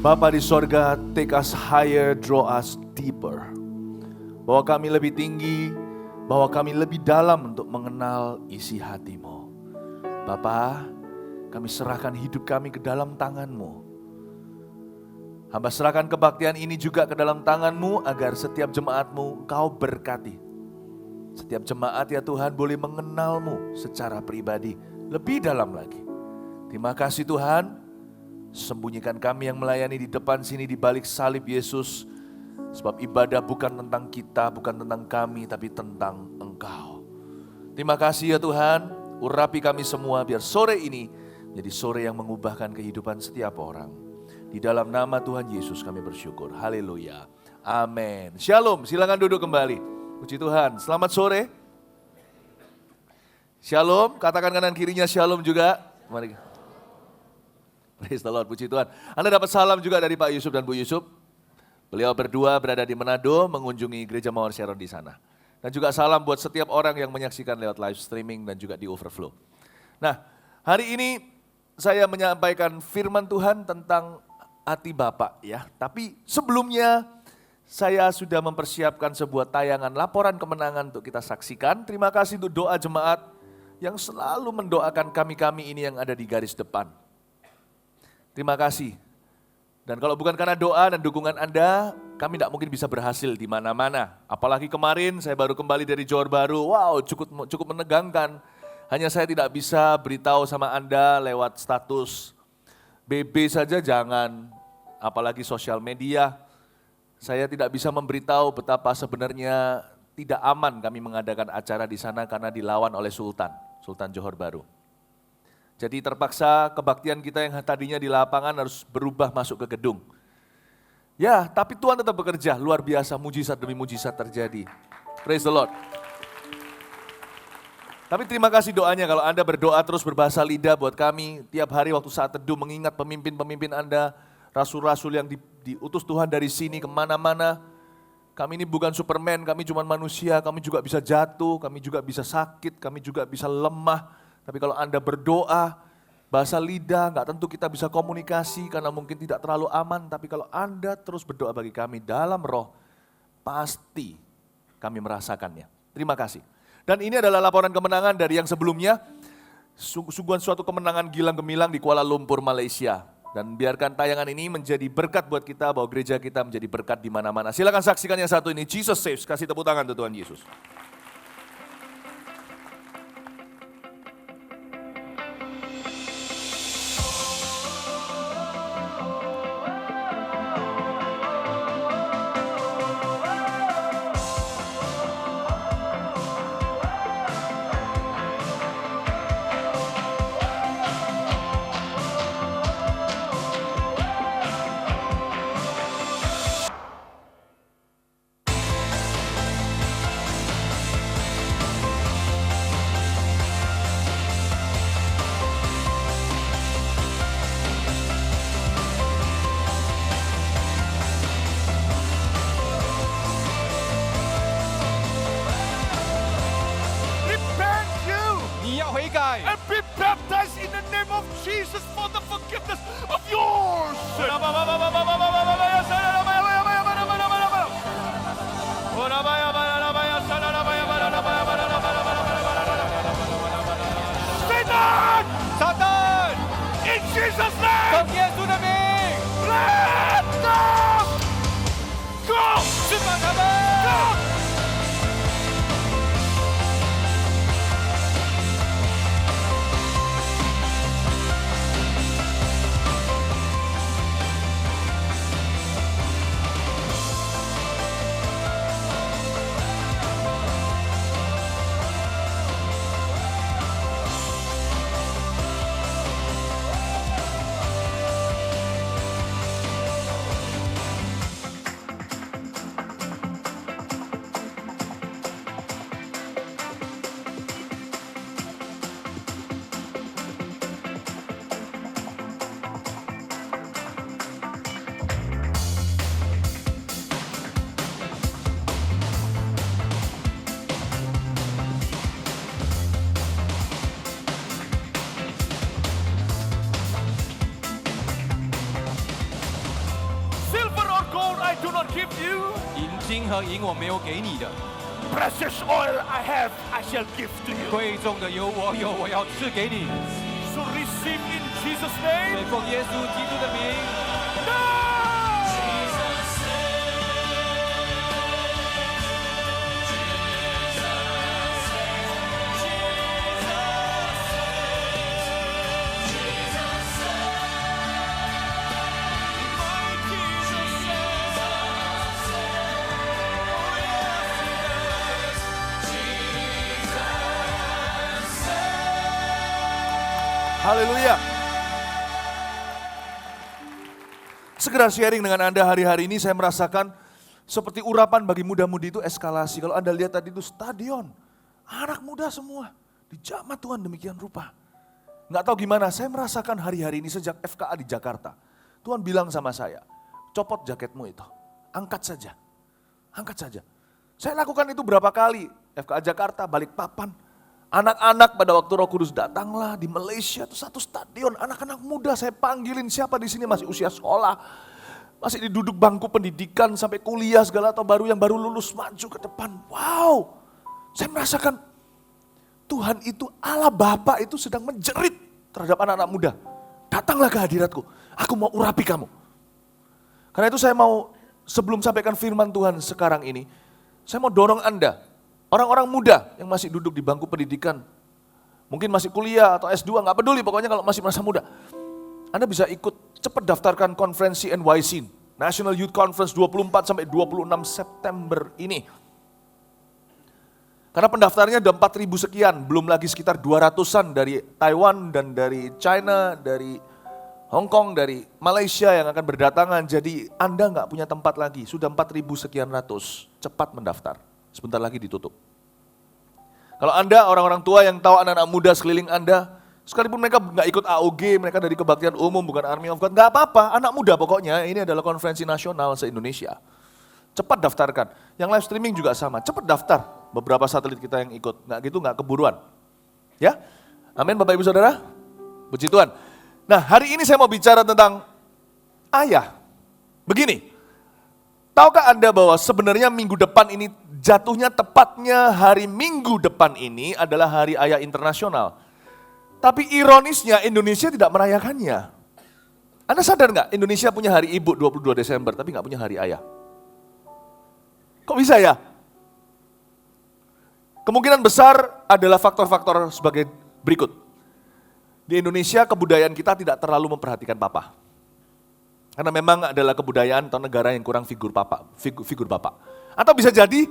Bapa di sorga, take us higher, draw us deeper. Bawa kami lebih tinggi, bawa kami lebih dalam untuk mengenal isi hati-Mu. Bapa, kami serahkan hidup kami ke dalam tangan-Mu. Hamba serahkan kebaktian ini juga ke dalam tangan-Mu agar setiap jemaat-Mu Kau berkati. Setiap jemaat ya Tuhan boleh mengenal-Mu secara pribadi lebih dalam lagi. Terima kasih Tuhan. Sembunyikan kami yang melayani di depan sini di balik salib Yesus. Sebab ibadah bukan tentang kita, bukan tentang kami, tapi tentang Engkau. Terima kasih ya Tuhan, urapi kami semua biar sore ini jadi sore yang mengubahkan kehidupan setiap orang. Di dalam nama Tuhan Yesus kami bersyukur. Haleluya. Amin. Shalom, silakan duduk kembali. Puji Tuhan, selamat sore. Shalom, katakan kanan kirinya shalom juga. Mari. Praise the Lord, puji Tuhan. Anda dapat salam juga dari Pak Yusuf dan Bu Yusuf. Beliau berdua berada di Manado mengunjungi Gereja Mawar Sharon di sana. Dan juga salam buat setiap orang yang menyaksikan lewat live streaming dan juga di Overflow. Nah, hari ini saya menyampaikan firman Tuhan tentang hati Bapak ya. Tapi sebelumnya saya sudah mempersiapkan sebuah tayangan laporan kemenangan untuk kita saksikan. Terima kasih untuk doa jemaat yang selalu mendoakan kami-kami ini yang ada di garis depan. Terima kasih. Dan kalau bukan karena doa dan dukungan Anda, kami tidak mungkin bisa berhasil di mana-mana. Apalagi kemarin saya baru kembali dari Johor Bahru. Wow, cukup menegangkan. Hanya saya tidak bisa beritahu sama Anda lewat status BB saja jangan, apalagi sosial media. Saya tidak bisa memberitahu betapa sebenarnya tidak aman kami mengadakan acara di sana karena dilawan oleh Sultan Johor Bahru. Jadi terpaksa kebaktian kita yang tadinya di lapangan harus berubah masuk ke gedung. Ya, tapi Tuhan tetap bekerja, luar biasa, mujizat demi mujizat terjadi. Praise the Lord. Tapi terima kasih doanya kalau Anda berdoa terus berbahasa lidah buat kami. Tiap hari waktu saat teduh mengingat pemimpin-pemimpin Anda, rasul-rasul yang diutus Tuhan dari sini kemana-mana. Kami ini bukan Superman, kami cuma manusia, kami juga bisa jatuh, kami juga bisa sakit, kami juga bisa lemah. Tapi kalau Anda berdoa, bahasa lidah, nggak tentu kita bisa komunikasi karena mungkin tidak terlalu aman. Tapi kalau Anda terus berdoa bagi kami dalam roh, pasti kami merasakannya. Terima kasih. Dan ini adalah laporan kemenangan dari yang sebelumnya. Sungguhan suatu kemenangan gilang gemilang di Kuala Lumpur, Malaysia. Dan biarkan tayangan ini menjadi berkat buat kita, bahwa gereja kita menjadi berkat di mana-mana. Silakan saksikan yang satu ini, Jesus Saves. Kasih tepuk tangan untuk Tuhan Yesus. And be baptized in the name of Jesus for the forgiveness of yours. Satan! In Jesus' name! Trong Giêsu naming! Let them go! Go! give you. 银金和银我没有给你的， Precious oil I have, I shall give to you. 贵重的油我有，我要赐给你。 So receive in Jesus' 所 name. 以奉耶稣基督的名。 Now! Haleluya. Segera sharing dengan Anda hari-hari ini saya merasakan seperti urapan bagi muda-mudi itu eskalasi. Kalau Anda lihat tadi itu stadion, anak muda semua. Dijamah Tuhan demikian rupa. Nggak tahu gimana, saya merasakan hari-hari ini sejak FKA di Jakarta. Tuhan bilang sama saya, copot jaketmu itu, angkat saja. Angkat saja. Saya lakukan itu berapa kali, FKA Jakarta, Balikpapan. Anak-anak pada waktu Roh Kudus datanglah di Malaysia itu satu stadion, anak-anak muda saya panggilin siapa di sini masih usia sekolah, masih duduk bangku pendidikan sampai kuliah segala atau yang baru lulus maju ke depan. Wow, saya merasakan Tuhan itu Allah Bapa itu sedang menjerit terhadap anak-anak muda. Datanglah ke hadiratku, aku mau urapi kamu. Karena itu saya mau sebelum sampaikan firman Tuhan sekarang ini, saya mau dorong Anda. Orang-orang muda yang masih duduk di bangku pendidikan, mungkin masih kuliah atau S2, nggak peduli pokoknya kalau masih merasa muda. Anda bisa ikut, cepat daftarkan konferensi NYC, National Youth Conference 24 sampai 26 September ini. Karena pendaftarnya ada 4.000 sekian, belum lagi sekitar 200-an dari Taiwan dan dari China, dari Hong Kong, dari Malaysia yang akan berdatangan. Jadi Anda nggak punya tempat lagi, sudah 4.000 sekian ratus, cepat mendaftar. Sebentar lagi ditutup. Kalau Anda orang-orang tua yang tahu anak-anak muda sekeliling Anda, sekalipun mereka nggak ikut AOG, mereka dari kebaktian umum, bukan Army of God, nggak apa-apa, anak muda pokoknya, ini adalah konferensi nasional se-Indonesia. Cepat daftarkan, yang live streaming juga sama, cepat daftar, beberapa satelit kita yang ikut, nggak gitu nggak keburuan. Ya, amin Bapak Ibu Saudara, puji Tuhan. Nah hari ini saya mau bicara tentang ayah, begini. Tahukah Anda bahwa sebenarnya minggu depan ini jatuhnya tepatnya hari Minggu depan ini adalah Hari Ayah Internasional. Tapi ironisnya Indonesia tidak merayakannya. Anda sadar nggak Indonesia punya Hari Ibu 22 Desember tapi nggak punya Hari Ayah? Kok bisa ya? Kemungkinan besar adalah faktor-faktor sebagai berikut. Di Indonesia kebudayaan kita tidak terlalu memperhatikan papa. Karena memang adalah kebudayaan atau negara yang kurang figur bapak. Atau bisa jadi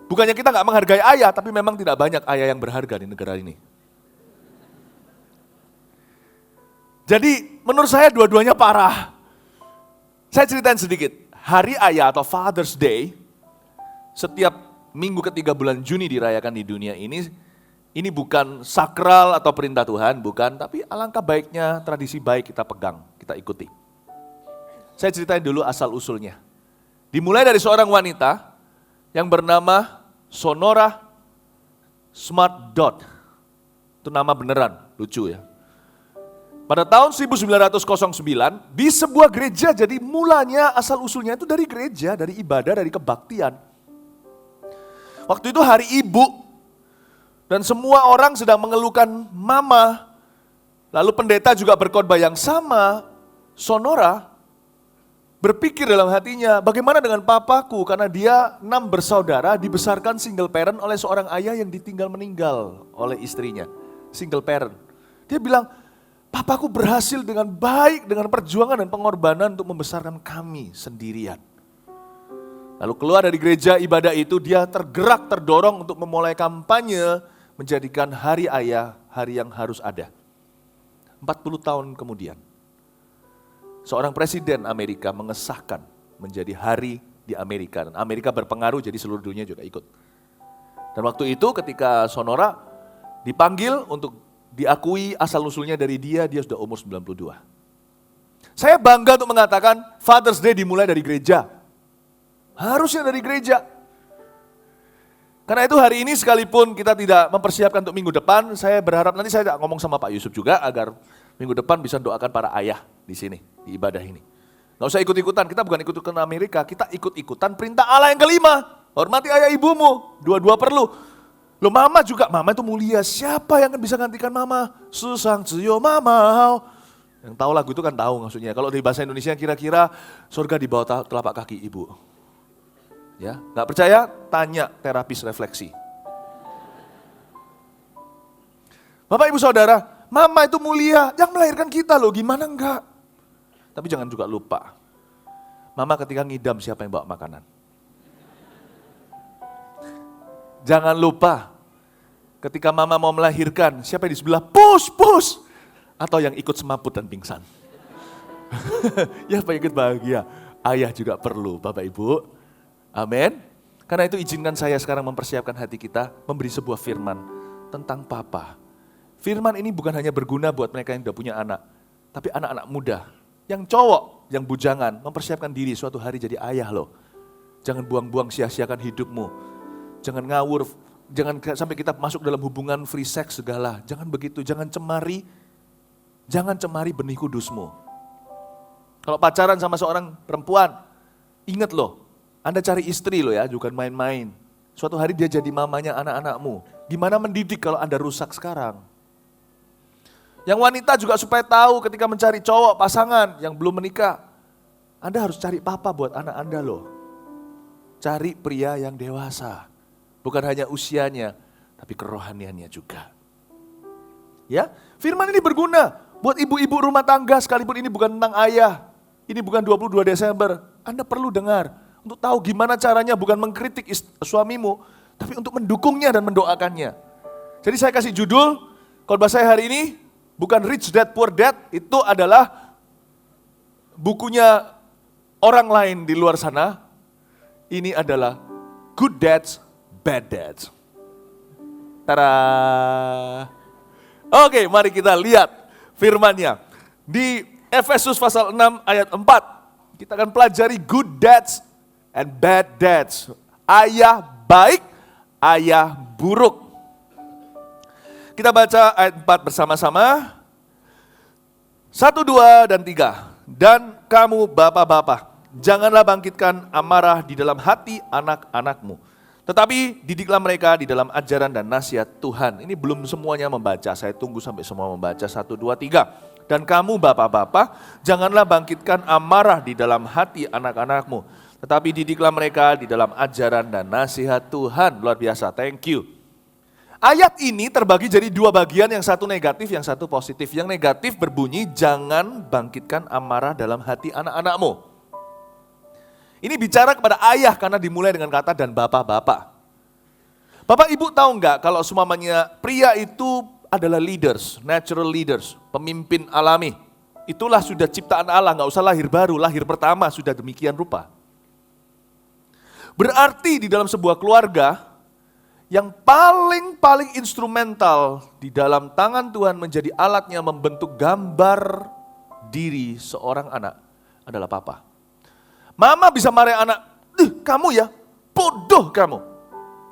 bukannya kita nggak menghargai ayah, tapi memang tidak banyak ayah yang berharga di negara ini. Jadi menurut saya dua-duanya parah. Saya ceritain sedikit, Hari Ayah atau Father's Day, setiap minggu ketiga bulan Juni dirayakan di dunia ini bukan sakral atau perintah Tuhan, bukan, tapi alangkah baiknya tradisi baik kita pegang, kita ikuti. Saya ceritain dulu asal-usulnya. Dimulai dari seorang wanita yang bernama Sonora Smart Dot. Itu nama beneran, lucu ya. Pada tahun 1909 di sebuah gereja, jadi mulanya asal-usulnya itu dari gereja, dari ibadah, dari kebaktian. Waktu itu hari ibu dan semua orang sedang mengeluhkan mama. Lalu pendeta juga berkhotbah yang sama. Sonora berpikir dalam hatinya, bagaimana dengan papaku? Karena dia 6 bersaudara, dibesarkan single parent oleh seorang ayah yang ditinggal meninggal oleh istrinya. Single parent. Dia bilang, papaku berhasil dengan baik, dengan perjuangan dan pengorbanan untuk membesarkan kami sendirian. Lalu keluar dari gereja ibadah itu, dia tergerak, terdorong untuk memulai kampanye, menjadikan hari ayah, hari yang harus ada. 40 tahun kemudian. Seorang presiden Amerika mengesahkan menjadi hari di Amerika. Dan Amerika berpengaruh jadi seluruh dunia juga ikut. Dan waktu itu ketika Sonora dipanggil untuk diakui asal-usulnya dari dia sudah umur 92. Saya bangga untuk mengatakan Father's Day dimulai dari gereja. Harusnya dari gereja. Karena itu hari ini sekalipun kita tidak mempersiapkan untuk minggu depan, saya berharap nanti saya ngomong sama Pak Yusuf juga agar minggu depan bisa doakan para ayah di sini, di ibadah ini. Nggak usah ikut-ikutan, kita bukan ikut-ikutan Amerika, kita ikut-ikutan perintah Allah yang kelima. Hormati ayah ibumu, dua-dua perlu. Loh mama juga, mama itu mulia, siapa yang bisa gantikan mama? Susang ciyo mama. Yang tahu lagu itu kan tahu maksudnya. Kalau dari bahasa Indonesia kira-kira surga di bawah telapak kaki ibu. Ya, nggak percaya? Tanya terapis refleksi. Bapak ibu saudara, mama itu mulia, yang melahirkan kita loh, gimana enggak? Tapi jangan juga lupa, mama ketika ngidam siapa yang bawa makanan? Jangan lupa, ketika mama mau melahirkan, siapa yang di sebelah? Push. Atau yang ikut semaput dan pingsan. Ya Pak ikut bahagia. Ayah juga perlu Bapak Ibu. Amin. Karena itu izinkan saya sekarang mempersiapkan hati kita, memberi sebuah firman tentang Papa. Firman ini bukan hanya berguna buat mereka yang sudah punya anak, tapi anak-anak muda, yang cowok, yang bujangan, mempersiapkan diri suatu hari jadi ayah loh. Jangan buang-buang sia-siakan hidupmu. Jangan ngawur, jangan sampai kita masuk dalam hubungan free sex segala. Jangan begitu, jangan cemari benih kudusmu. Kalau pacaran sama seorang perempuan, ingat loh, Anda cari istri loh ya, bukan main-main. Suatu hari dia jadi mamanya anak-anakmu. Gimana mendidik kalau Anda rusak sekarang? Yang wanita juga supaya tahu ketika mencari cowok, pasangan yang belum menikah, Anda harus cari papa buat anak Anda loh. Cari pria yang dewasa. Bukan hanya usianya, tapi kerohaniannya juga. Ya, firman ini berguna buat ibu-ibu rumah tangga sekalipun ini bukan tentang ayah. Ini bukan 22 Desember. Anda perlu dengar untuk tahu gimana caranya bukan mengkritik suamimu, tapi untuk mendukungnya dan mendoakannya. Jadi saya kasih judul, khotbah saya hari ini bukan Rich Dad Poor Dad, itu adalah bukunya orang lain di luar sana. Ini adalah Good Dads, Bad Dads. Tada. Oke, mari kita lihat firman-Nya. Di Efesus pasal 6 ayat 4, kita akan pelajari good dads and bad dads. Ayah baik, ayah buruk. Kita baca ayat 4 bersama-sama. 1, 2, dan 3. Dan kamu bapak-bapak, janganlah bangkitkan amarah di dalam hati anak-anakmu, tetapi didiklah mereka di dalam ajaran dan nasihat Tuhan. Ini belum semuanya membaca, saya tunggu sampai semua membaca. 1, 2, 3. Dan kamu bapak-bapak, janganlah bangkitkan amarah di dalam hati anak-anakmu, tetapi didiklah mereka di dalam ajaran dan nasihat Tuhan. Luar biasa, thank you. Ayat ini terbagi jadi dua bagian, yang satu negatif, yang satu positif. Yang negatif berbunyi, jangan bangkitkan amarah dalam hati anak-anakmu. Ini bicara kepada ayah karena dimulai dengan kata dan bapak-bapak. Bapak ibu tahu enggak kalau semuanya pria itu adalah leaders, natural leaders, pemimpin alami. Itulah sudah ciptaan Allah, enggak usah lahir baru, lahir pertama sudah demikian rupa. Berarti di dalam sebuah keluarga, yang paling instrumental di dalam tangan Tuhan menjadi alatnya membentuk gambar diri seorang anak adalah papa. Mama bisa marahin anak, kamu ya, bodoh kamu.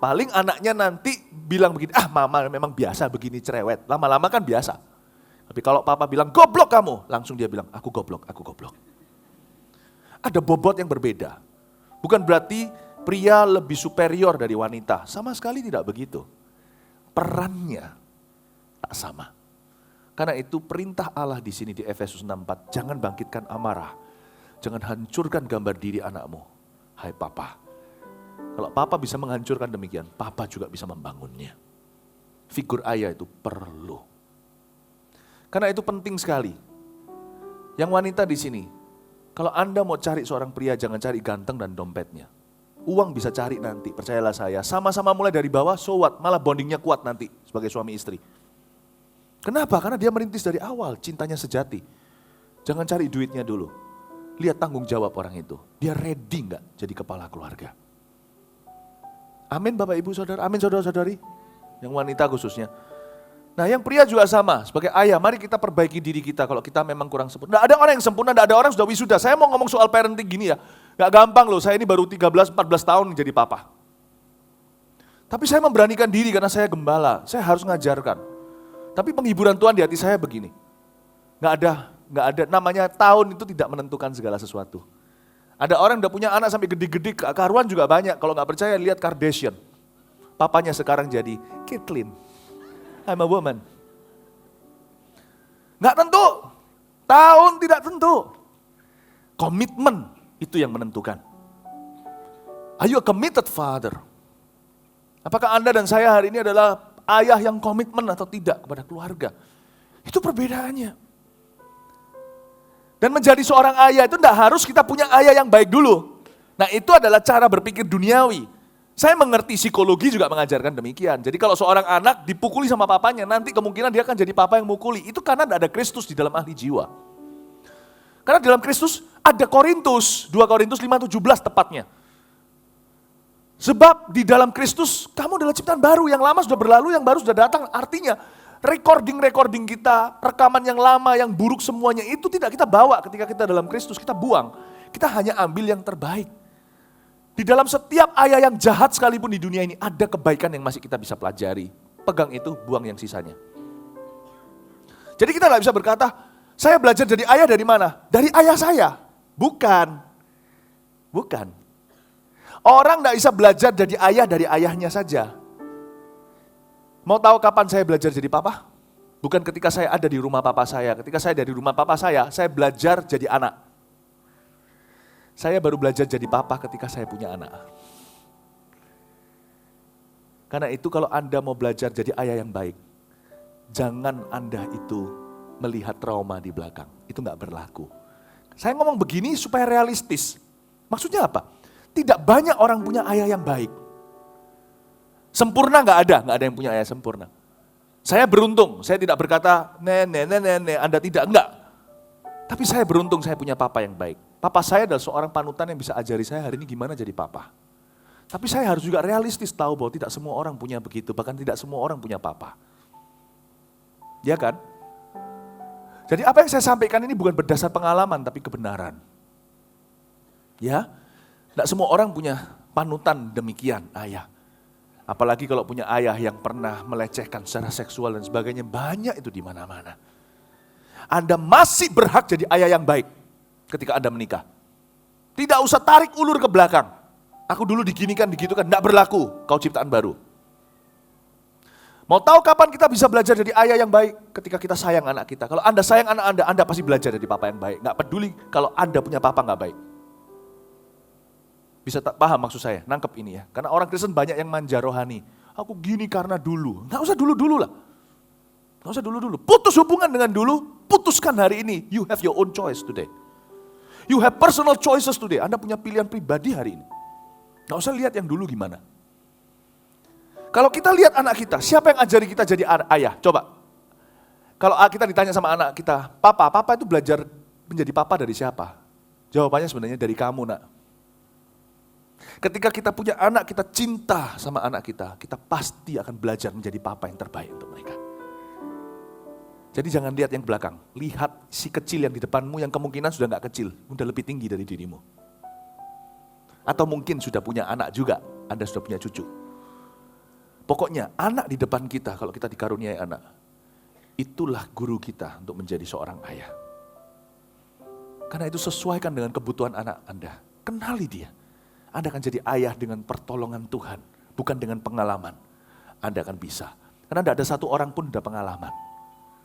Paling anaknya nanti bilang begini, mama memang biasa begini cerewet. Lama-lama kan biasa. Tapi kalau papa bilang, goblok kamu, langsung dia bilang, aku goblok. Ada bobot yang berbeda. Bukan berarti pria lebih superior dari wanita. Sama sekali tidak begitu. Perannya tak sama. Karena itu perintah Allah di sini di Efesus 6:4, jangan bangkitkan amarah. Jangan hancurkan gambar diri anakmu. Hai papa. Kalau papa bisa menghancurkan demikian, papa juga bisa membangunnya. Figur ayah itu perlu. Karena itu penting sekali. Yang wanita di sini, kalau Anda mau cari seorang pria, jangan cari ganteng dan dompetnya. Uang bisa cari nanti, percayalah saya. Sama-sama mulai dari bawah, so what? Malah bondingnya kuat nanti sebagai suami istri. Kenapa? Karena dia merintis dari awal, cintanya sejati. Jangan cari duitnya dulu. Lihat tanggung jawab orang itu. Dia ready enggak jadi kepala keluarga? Amin Bapak Ibu Saudara, amin saudara-saudari. Yang wanita khususnya. Nah yang pria juga sama, sebagai ayah, mari kita perbaiki diri kita kalau kita memang kurang sempurna. Nggak ada orang yang sempurna, nggak ada orang sudah wisuda. Saya mau ngomong soal parenting gini ya, nggak gampang loh, saya ini baru 13-14 tahun jadi papa. Tapi saya memberanikan diri karena saya gembala, saya harus ngajarkan. Tapi penghiburan Tuhan di hati saya begini, nggak ada nggak ada namanya tahun itu tidak menentukan segala sesuatu. Ada orang udah punya anak sampai gede-gede, karuan juga banyak. Kalau nggak percaya lihat Kardashian. Papanya sekarang jadi Caitlyn. I'm a woman. Nggak tentu. Tahun tidak tentu. Komitmen itu yang menentukan. Are you a committed father? Apakah Anda dan saya hari ini adalah ayah yang komitmen atau tidak kepada keluarga? Itu perbedaannya. Dan menjadi seorang ayah itu tidak harus kita punya ayah yang baik dulu. Nah itu adalah cara berpikir duniawi. Saya mengerti psikologi juga mengajarkan demikian. Jadi kalau seorang anak dipukuli sama papanya, nanti kemungkinan dia akan jadi papa yang mukuli. Itu karena tidak ada Kristus di dalam ahli jiwa. Karena dalam Kristus ada Korintus, 2 Korintus 5:17 tepatnya. Sebab di dalam Kristus kamu adalah ciptaan baru, yang lama sudah berlalu, yang baru sudah datang. Artinya recording kita, rekaman yang lama, yang buruk semuanya itu tidak kita bawa ketika kita dalam Kristus, kita buang. Kita hanya ambil yang terbaik. Di dalam setiap ayah yang jahat sekalipun di dunia ini ada kebaikan yang masih kita bisa pelajari. Pegang itu, buang yang sisanya. Jadi kita nggak bisa berkata, saya belajar jadi ayah dari mana? Dari ayah saya. Bukan. Orang nggak bisa belajar jadi ayah dari ayahnya saja. Mau tahu kapan saya belajar jadi papa? Bukan ketika saya ada di rumah papa saya. Ketika saya dari rumah papa saya belajar jadi anak. Saya baru belajar jadi papa ketika saya punya anak. Karena itu kalau Anda mau belajar jadi ayah yang baik, jangan Anda itu melihat trauma di belakang. Itu nggak berlaku. Saya ngomong begini supaya realistis. Maksudnya apa? Tidak banyak orang punya ayah yang baik. Sempurna nggak ada yang punya ayah sempurna. Saya beruntung, saya tidak berkata, nenek, Anda tidak, enggak. Tapi saya beruntung saya punya papa yang baik. Papa saya adalah seorang panutan yang bisa ajari saya hari ini gimana jadi papa. Tapi saya harus juga realistis tahu bahwa tidak semua orang punya begitu, bahkan tidak semua orang punya papa. Ya kan? Jadi apa yang saya sampaikan ini bukan berdasar pengalaman, tapi kebenaran. Ya, tidak semua orang punya panutan demikian, ayah. Apalagi kalau punya ayah yang pernah melecehkan secara seksual dan sebagainya, banyak itu di mana-mana. Anda masih berhak jadi ayah yang baik ketika Anda menikah. Tidak usah tarik ulur ke belakang. Aku dulu diginikan, digitukan, tidak berlaku, kau ciptaan baru. Mau tahu kapan kita bisa belajar jadi ayah yang baik? Ketika kita sayang anak kita. Kalau Anda sayang anak Anda pasti belajar jadi papa yang baik. Nggak peduli kalau Anda punya papa nggak baik. Bisa paham maksud saya, nangkep ini ya. Karena orang Kristen banyak yang manja rohani. Aku gini karena dulu. Nggak usah dulu-dulu lah. Nggak usah dulu-dulu. Putus hubungan dengan dulu, putuskan hari ini. You have your own choice today. You have personal choices today. Anda punya pilihan pribadi hari ini. Nggak usah lihat yang dulu gimana. Kalau kita lihat anak kita, siapa yang ajari kita jadi ayah? Coba. Kalau kita ditanya sama anak kita, papa itu belajar menjadi papa dari siapa? Jawabannya sebenarnya dari kamu, nak. Ketika kita punya anak, kita cinta sama anak kita pasti akan belajar menjadi papa yang terbaik untuk mereka. Jadi jangan lihat yang belakang, lihat si kecil yang di depanmu yang kemungkinan sudah nggak kecil, sudah lebih tinggi dari dirimu. Atau mungkin sudah punya anak juga, Anda sudah punya cucu. Pokoknya anak di depan kita, kalau kita dikaruniai anak, itulah guru kita untuk menjadi seorang ayah. Karena itu sesuaikan dengan kebutuhan anak Anda, kenali dia. Anda akan jadi ayah dengan pertolongan Tuhan, bukan dengan pengalaman. Anda akan bisa. Karena tidak ada satu orang pun sudah pengalaman.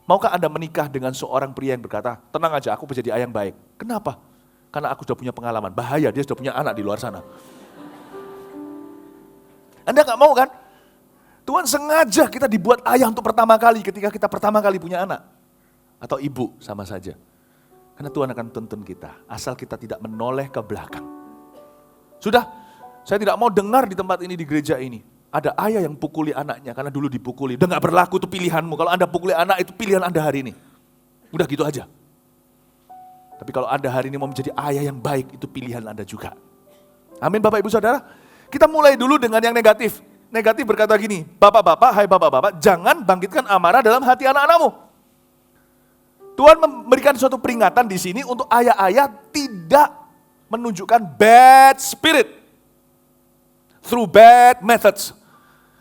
Maukah Anda menikah dengan seorang pria yang berkata, tenang aja aku menjadi ayah yang baik. Kenapa? Karena aku sudah punya pengalaman. Bahaya, dia sudah punya anak di luar sana. Anda nggak mau kan? Tuhan sengaja kita dibuat ayah untuk pertama kali ketika kita pertama kali punya anak. Atau ibu, sama saja. Karena Tuhan akan tuntun kita, asal kita tidak menoleh ke belakang. Sudah, saya tidak mau dengar di tempat ini, di gereja ini. Ada ayah yang pukuli anaknya karena dulu dipukuli. Udah gak berlaku itu pilihanmu. Kalau Anda pukuli anak itu pilihan Anda hari ini. Udah gitu aja. Tapi kalau Anda hari ini mau menjadi ayah yang baik, itu pilihan Anda juga. Amin Bapak Ibu Saudara. Kita mulai dulu dengan yang negatif. Negatif berkata gini, bapak-bapak, hai bapak-bapak, jangan bangkitkan amarah dalam hati anak-anakmu. Tuhan memberikan suatu peringatan di sini untuk ayah-ayah tidak menunjukkan bad spirit through bad methods.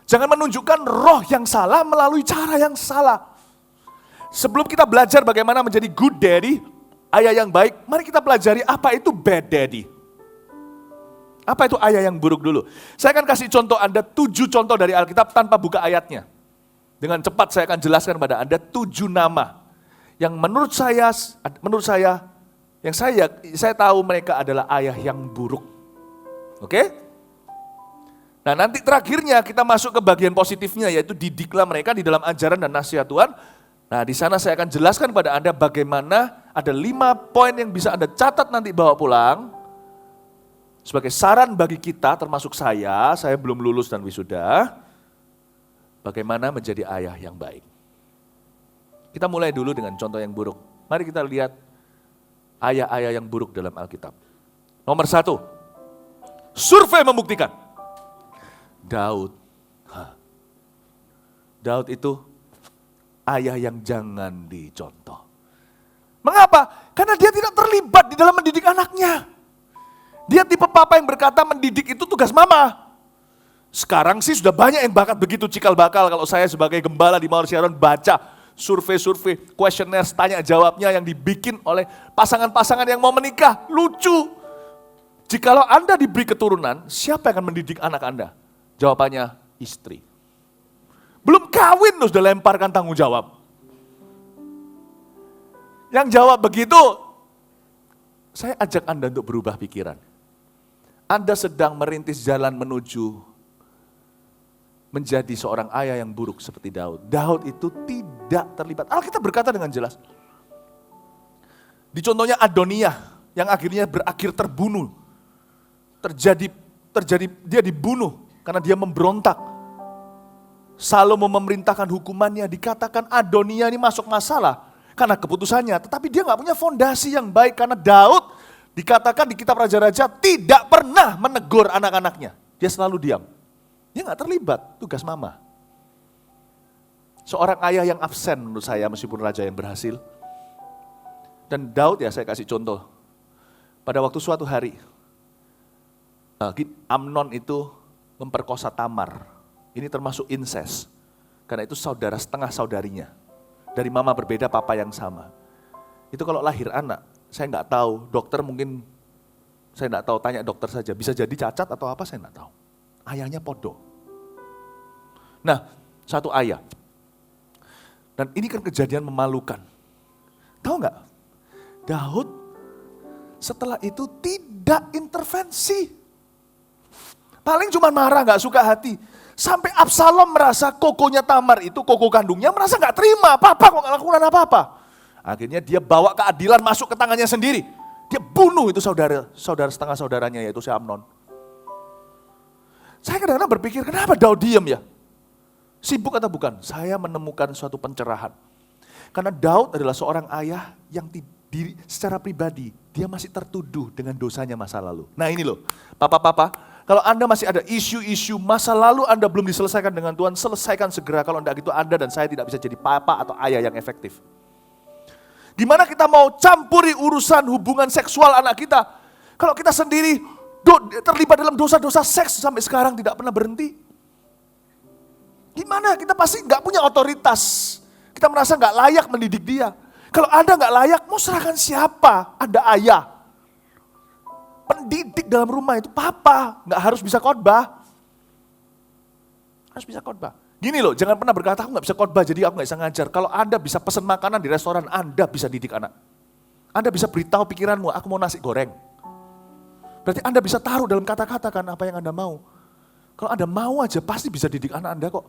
Jangan menunjukkan roh yang salah melalui cara yang salah. Sebelum kita belajar bagaimana menjadi good daddy, ayah yang baik, mari kita pelajari apa itu bad daddy. Apa itu ayah yang buruk dulu? Saya akan kasih contoh Anda 7 contoh dari Alkitab tanpa buka ayatnya. Dengan cepat saya akan jelaskan pada Anda 7 nama yang menurut saya yang saya tahu mereka adalah ayah yang buruk. Oke? Nah, nanti terakhirnya kita masuk ke bagian positifnya, yaitu didiklah mereka di dalam ajaran dan nasihat Tuhan. Nah, di sana saya akan jelaskan pada Anda bagaimana ada 5 poin yang bisa Anda catat nanti bawa pulang. Sebagai saran bagi kita, termasuk saya belum lulus dan wisuda, bagaimana menjadi ayah yang baik. Kita mulai dulu dengan contoh yang buruk. Mari kita lihat ayah-ayah yang buruk dalam Alkitab. Nomor 1, survei membuktikan. Daud itu ayah yang jangan dicontoh. Mengapa? Karena dia tidak terlibat di dalam mendidik anaknya. Dia tipe papa yang berkata mendidik itu tugas mama. Sekarang sih sudah banyak yang bakat begitu cikal bakal. Kalau saya sebagai gembala di Mawar Sharon baca survei-survei, kuesioner, tanya jawabnya yang dibikin oleh pasangan-pasangan yang mau menikah. Lucu. Jikalau Anda diberi keturunan, siapa yang akan mendidik anak Anda? Jawabannya istri. Belum kawin loh sudah lemparkan tanggung jawab. Yang jawab begitu, saya ajak Anda untuk berubah pikiran. Anda sedang merintis jalan menuju menjadi seorang ayah yang buruk seperti Daud. Daud itu tidak terlibat. Alkitab berkata dengan jelas. Di contohnya Adonia yang akhirnya berakhir terbunuh. Terjadi dia dibunuh karena dia memberontak. Salomo memerintahkan hukumannya, dikatakan Adonia ini masuk masalah karena keputusannya, tetapi dia nggak punya fondasi yang baik karena Daud dikatakan di kitab Raja-Raja tidak pernah menegur anak-anaknya. Dia selalu diam. Dia nggak terlibat, tugas mama. Seorang ayah yang absen menurut saya meskipun raja yang berhasil. Dan Daud ya saya kasih contoh. Pada waktu suatu hari, Amnon itu memperkosa Tamar. Ini termasuk incest. Karena itu saudara setengah saudarinya. Dari mama berbeda, papa yang sama. Itu kalau lahir anak, saya nggak tahu, dokter mungkin, saya nggak tahu, tanya dokter saja. Bisa jadi cacat atau apa, saya nggak tahu. Ayahnya podo. Nah, satu ayah. Dan ini kan kejadian memalukan. Tahu nggak? Daud setelah itu tidak intervensi. Paling cuma marah, nggak suka hati. Sampai Absalom merasa kokonya Tamar itu, koko kandungnya merasa nggak terima. Papa kok nggak lakukan apa-apa. Akhirnya dia bawa keadilan masuk ke tangannya sendiri. Dia bunuh itu saudara setengah saudaranya yaitu si Amnon. Saya kadang-kadang berpikir kenapa Daud diam ya? Sibuk atau bukan? Saya menemukan suatu pencerahan. Karena Daud adalah seorang ayah yang secara pribadi dia masih tertuduh dengan dosanya masa lalu. Nah ini loh, papa-papa, kalau Anda masih ada isu-isu masa lalu Anda belum diselesaikan dengan Tuhan, selesaikan segera. Kalau tidak gitu Anda dan saya tidak bisa jadi papa atau ayah yang efektif. Gimana kita mau campuri urusan hubungan seksual anak kita? Kalau kita sendiri terlibat dalam dosa-dosa seks sampai sekarang tidak pernah berhenti. Gimana? Kita pasti nggak punya otoritas. Kita merasa nggak layak mendidik dia. Kalau Anda nggak layak, mau serahkan siapa? Ada ayah. Pendidik dalam rumah itu papa, nggak harus bisa khotbah. Harus bisa khotbah. Gini loh, jangan pernah berkata aku nggak bisa khotbah, jadi aku nggak bisa ngajar. Kalau Anda bisa pesan makanan di restoran, Anda bisa didik anak. Anda bisa beritahu pikiranmu, aku mau nasi goreng. Berarti Anda bisa taruh dalam kata-kata kan apa yang Anda mau. Kalau Anda mau aja pasti bisa didik anak Anda kok.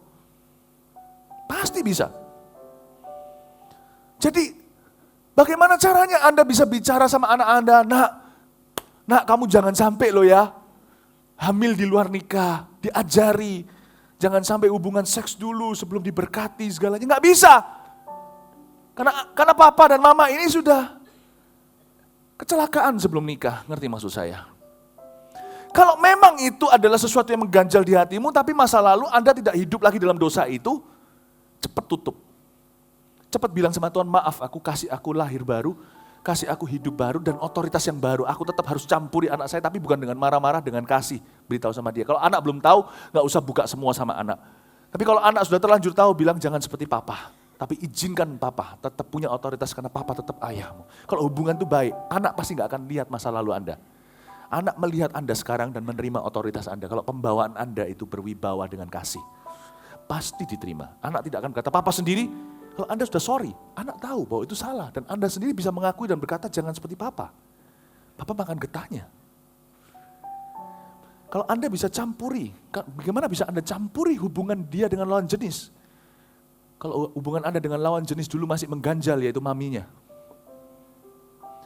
Pasti bisa. Jadi bagaimana caranya Anda bisa bicara sama anak Anda, nak kamu jangan sampai loh ya, hamil di luar nikah, diajari, jangan sampai hubungan seks dulu sebelum diberkati segalanya, nggak bisa. Karena papa dan mama ini sudah kecelakaan sebelum nikah, ngerti maksud saya? Kalau memang itu adalah sesuatu yang mengganjal di hatimu, tapi masa lalu Anda tidak hidup lagi dalam dosa itu, cepat tutup. Cepat bilang sama Tuhan, maaf aku kasih aku lahir baru, kasih aku hidup baru dan otoritas yang baru. Aku tetap harus campuri anak saya, tapi bukan dengan marah-marah, dengan kasih. Beritahu sama dia. Kalau anak belum tahu, gak usah buka semua sama anak. Tapi kalau anak sudah terlanjur tahu, bilang jangan seperti papa. Tapi izinkan papa tetap punya otoritas karena papa tetap ayahmu. Kalau hubungan itu baik, anak pasti nggak akan lihat masa lalu Anda. Anak melihat Anda sekarang dan menerima otoritas Anda. Kalau pembawaan Anda itu berwibawa dengan kasih, pasti diterima. Anak tidak akan berkata, papa sendiri, kalau Anda sudah sorry, anak tahu bahwa itu salah. Dan Anda sendiri bisa mengakui dan berkata, jangan seperti papa. Papa makan getahnya. Kalau Anda bisa campuri, bagaimana bisa Anda campuri hubungan dia dengan lawan jenis? Kalau hubungan Anda dengan lawan jenis dulu masih mengganjal, yaitu maminya.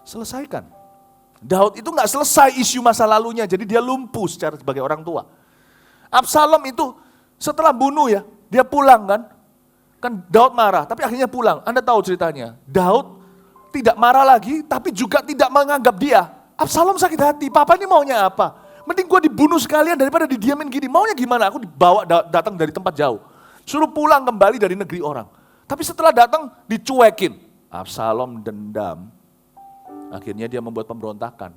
Selesaikan. Daud itu nggak selesai isu masa lalunya, jadi dia lumpuh sebagai orang tua. Absalom itu setelah bunuh ya, dia pulang kan. Kan Daud marah, tapi akhirnya pulang. Anda tahu ceritanya. Daud tidak marah lagi, tapi juga tidak menganggap dia. Absalom sakit hati, papa ini maunya apa? Mending gue dibunuh sekalian daripada didiamin gini. Maunya gimana? Aku dibawa datang dari tempat jauh. Suruh pulang kembali dari negeri orang. Tapi setelah datang dicuekin. Absalom dendam. Akhirnya dia membuat pemberontakan.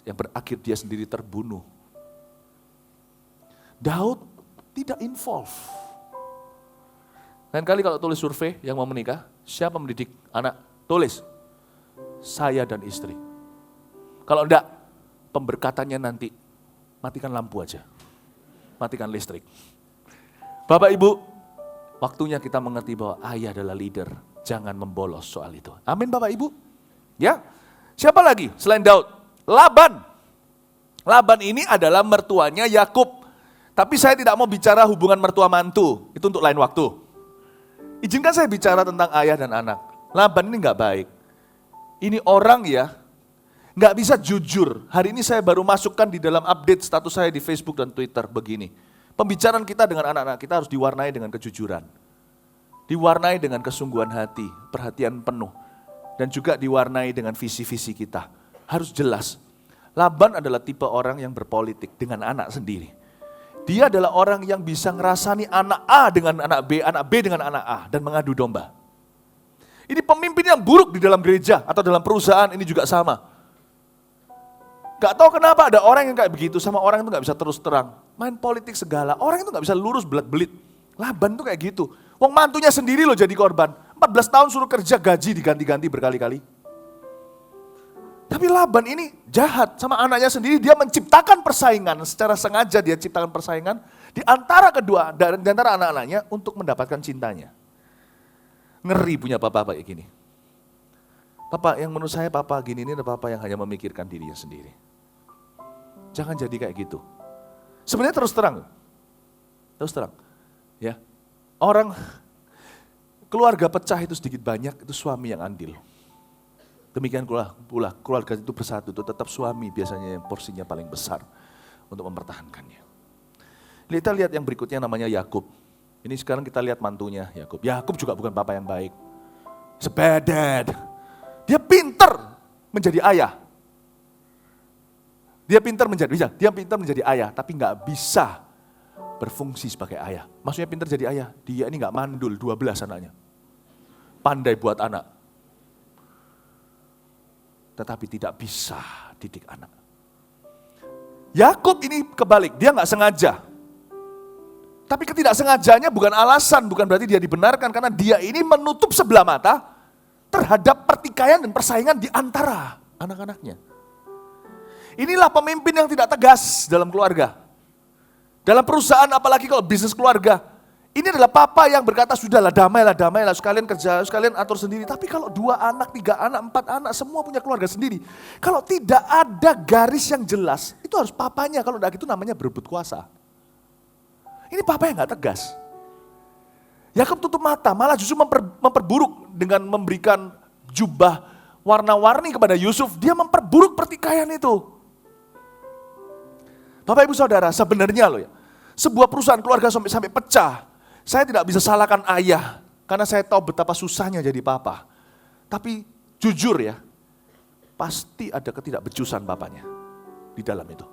Yang berakhir dia sendiri terbunuh. Daud tidak involve. Lain kali kalau tulis survei yang mau menikah, siapa mendidik anak? Tulis, saya dan istri. Kalau enggak, pemberkatannya nanti, matikan lampu aja. Matikan listrik. Bapak Ibu, waktunya kita mengerti bahwa ayah adalah leader. Jangan membolos soal itu. Amin Bapak Ibu. Ya, siapa lagi selain Daud? Laban. Laban ini adalah mertuanya Yakub. Tapi saya tidak mau bicara hubungan mertua mantu. Itu untuk lain waktu. Izinkan saya bicara tentang ayah dan anak. Laban ini nggak baik. Ini orang ya, nggak bisa jujur. Hari ini saya baru masukkan di dalam update status saya di Facebook dan Twitter begini. Pembicaraan kita dengan anak-anak kita harus diwarnai dengan kejujuran. Diwarnai dengan kesungguhan hati, perhatian penuh. Dan juga diwarnai dengan visi-visi kita. Harus jelas. Laban adalah tipe orang yang berpolitik dengan anak sendiri. Dia adalah orang yang bisa ngerasani anak A dengan anak B dengan anak A, dan mengadu domba. Ini pemimpin yang buruk di dalam gereja atau dalam perusahaan ini juga sama. Gak tahu kenapa ada orang yang kayak begitu sama orang itu gak bisa terus terang. Main politik segala, orang itu gak bisa lurus belat-belit. Laban tuh kayak gitu. Wong mantunya sendiri loh jadi korban. 14 tahun suruh kerja, gaji diganti-ganti berkali-kali. Tapi Laban ini jahat sama anaknya sendiri, dia menciptakan persaingan, secara sengaja dia ciptakan persaingan di antara kedua, di antara anak-anaknya untuk mendapatkan cintanya. Ngeri punya papa kayak gini. Papa yang menurut saya papa gini ini adalah papa yang hanya memikirkan dirinya sendiri. Jangan jadi kayak gitu. Sebenarnya terus terang, ya orang keluarga pecah itu sedikit banyak itu suami yang andil. Demikian pula keluarga itu bersatu itu tetap suami biasanya yang porsinya paling besar untuk mempertahankannya. Kita lihat yang berikutnya namanya Yakub. Ini sekarang kita lihat mantunya Yakub. Yakub juga bukan papa yang baik. He's a bad dad. Dia pinter menjadi ayah. Dia pinter menjadi ayah, tapi nggak bisa berfungsi sebagai ayah. Maksudnya pinter jadi ayah, dia ini nggak mandul 12 anaknya. Pandai buat anak. Tetapi tidak bisa didik anak. Yakub ini kebalik, dia nggak sengaja. Tapi ketidaksengajanya bukan alasan, bukan berarti dia dibenarkan, karena dia ini menutup sebelah mata terhadap pertikaian dan persaingan di antara anak-anaknya. Inilah pemimpin yang tidak tegas dalam keluarga. Dalam perusahaan, apalagi kalau bisnis keluarga. Ini adalah papa yang berkata, sudahlah damailah, sekalian kerja, sekalian atur sendiri. Tapi kalau 2 anak, 3 anak, 4 anak, semua punya keluarga sendiri. Kalau tidak ada garis yang jelas, itu harus papanya, kalau tidak itu namanya berebut kuasa. Ini papa yang gak tegas. Yakub tutup mata, malah justru memperburuk dengan memberikan jubah warna-warni kepada Yusuf. Dia memperburuk pertikaian itu. Bapak Ibu Saudara, sebenarnya loh ya, sebuah perusahaan keluarga sampai pecah, saya tidak bisa salahkan ayah, karena saya tahu betapa susahnya jadi papa. Tapi jujur ya, pasti ada ketidakbecusan bapaknya di dalam itu.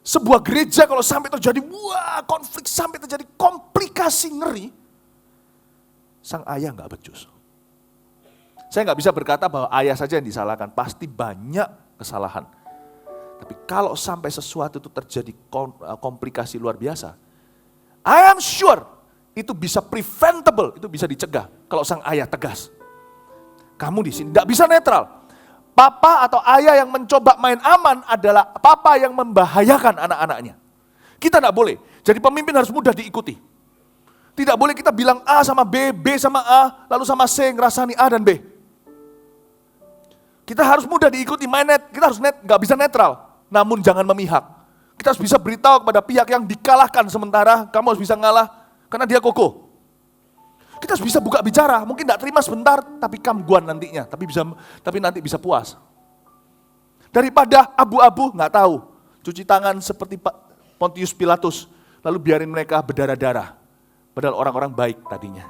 Sebuah gereja kalau sampai terjadi konflik, sampai terjadi komplikasi ngeri, sang ayah nggak becus. Saya nggak bisa berkata bahwa ayah saja yang disalahkan, pasti banyak kesalahan. Tapi kalau sampai sesuatu itu terjadi komplikasi luar biasa, I am sure itu bisa preventable, itu bisa dicegah kalau sang ayah tegas. Kamu di sini tidak bisa netral. Papa atau ayah yang mencoba main aman adalah papa yang membahayakan anak-anaknya. Kita tidak boleh. Jadi pemimpin harus mudah diikuti. Tidak boleh kita bilang A sama B, B sama A, lalu sama C ngerasani A dan B. Kita harus mudah diikuti, kita harus nggak bisa netral, namun jangan memihak. Kita harus bisa beritahu kepada pihak yang dikalahkan sementara, kamu harus bisa ngalah karena dia kokoh. Kita harus bisa buka bicara, mungkin tidak terima sebentar, tapi kamguan nantinya, tapi nanti bisa puas. Daripada abu-abu, nggak tahu, cuci tangan seperti Pontius Pilatus, lalu biarin mereka berdarah-darah. Padahal orang-orang baik tadinya.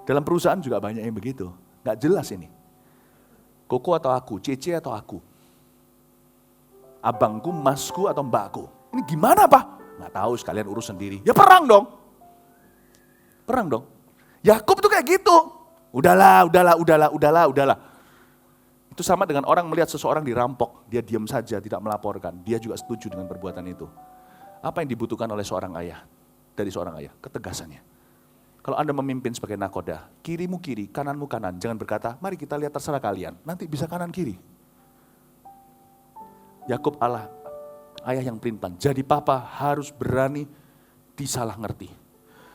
Dalam perusahaan juga banyak yang begitu, nggak jelas ini. Koko atau aku, Cece atau aku. Abangku, masku atau mbakku. Ini gimana Pak? Nggak tahu, sekalian urus sendiri. Ya perang dong. Perang dong. Yakub itu kayak gitu. Udahlah. Itu sama dengan orang melihat seseorang dirampok, dia diam saja, tidak melaporkan. Dia juga setuju dengan perbuatan itu. Apa yang dibutuhkan oleh seorang ayah? Dari seorang ayah, ketegasannya. Kalau Anda memimpin sebagai nakoda, kirimu kiri, kananmu kanan. Jangan berkata, mari kita lihat terserah kalian. Nanti bisa kanan kiri. Yakub Allah, ayah yang pelin-pelan. Jadi papa harus berani disalah ngerti.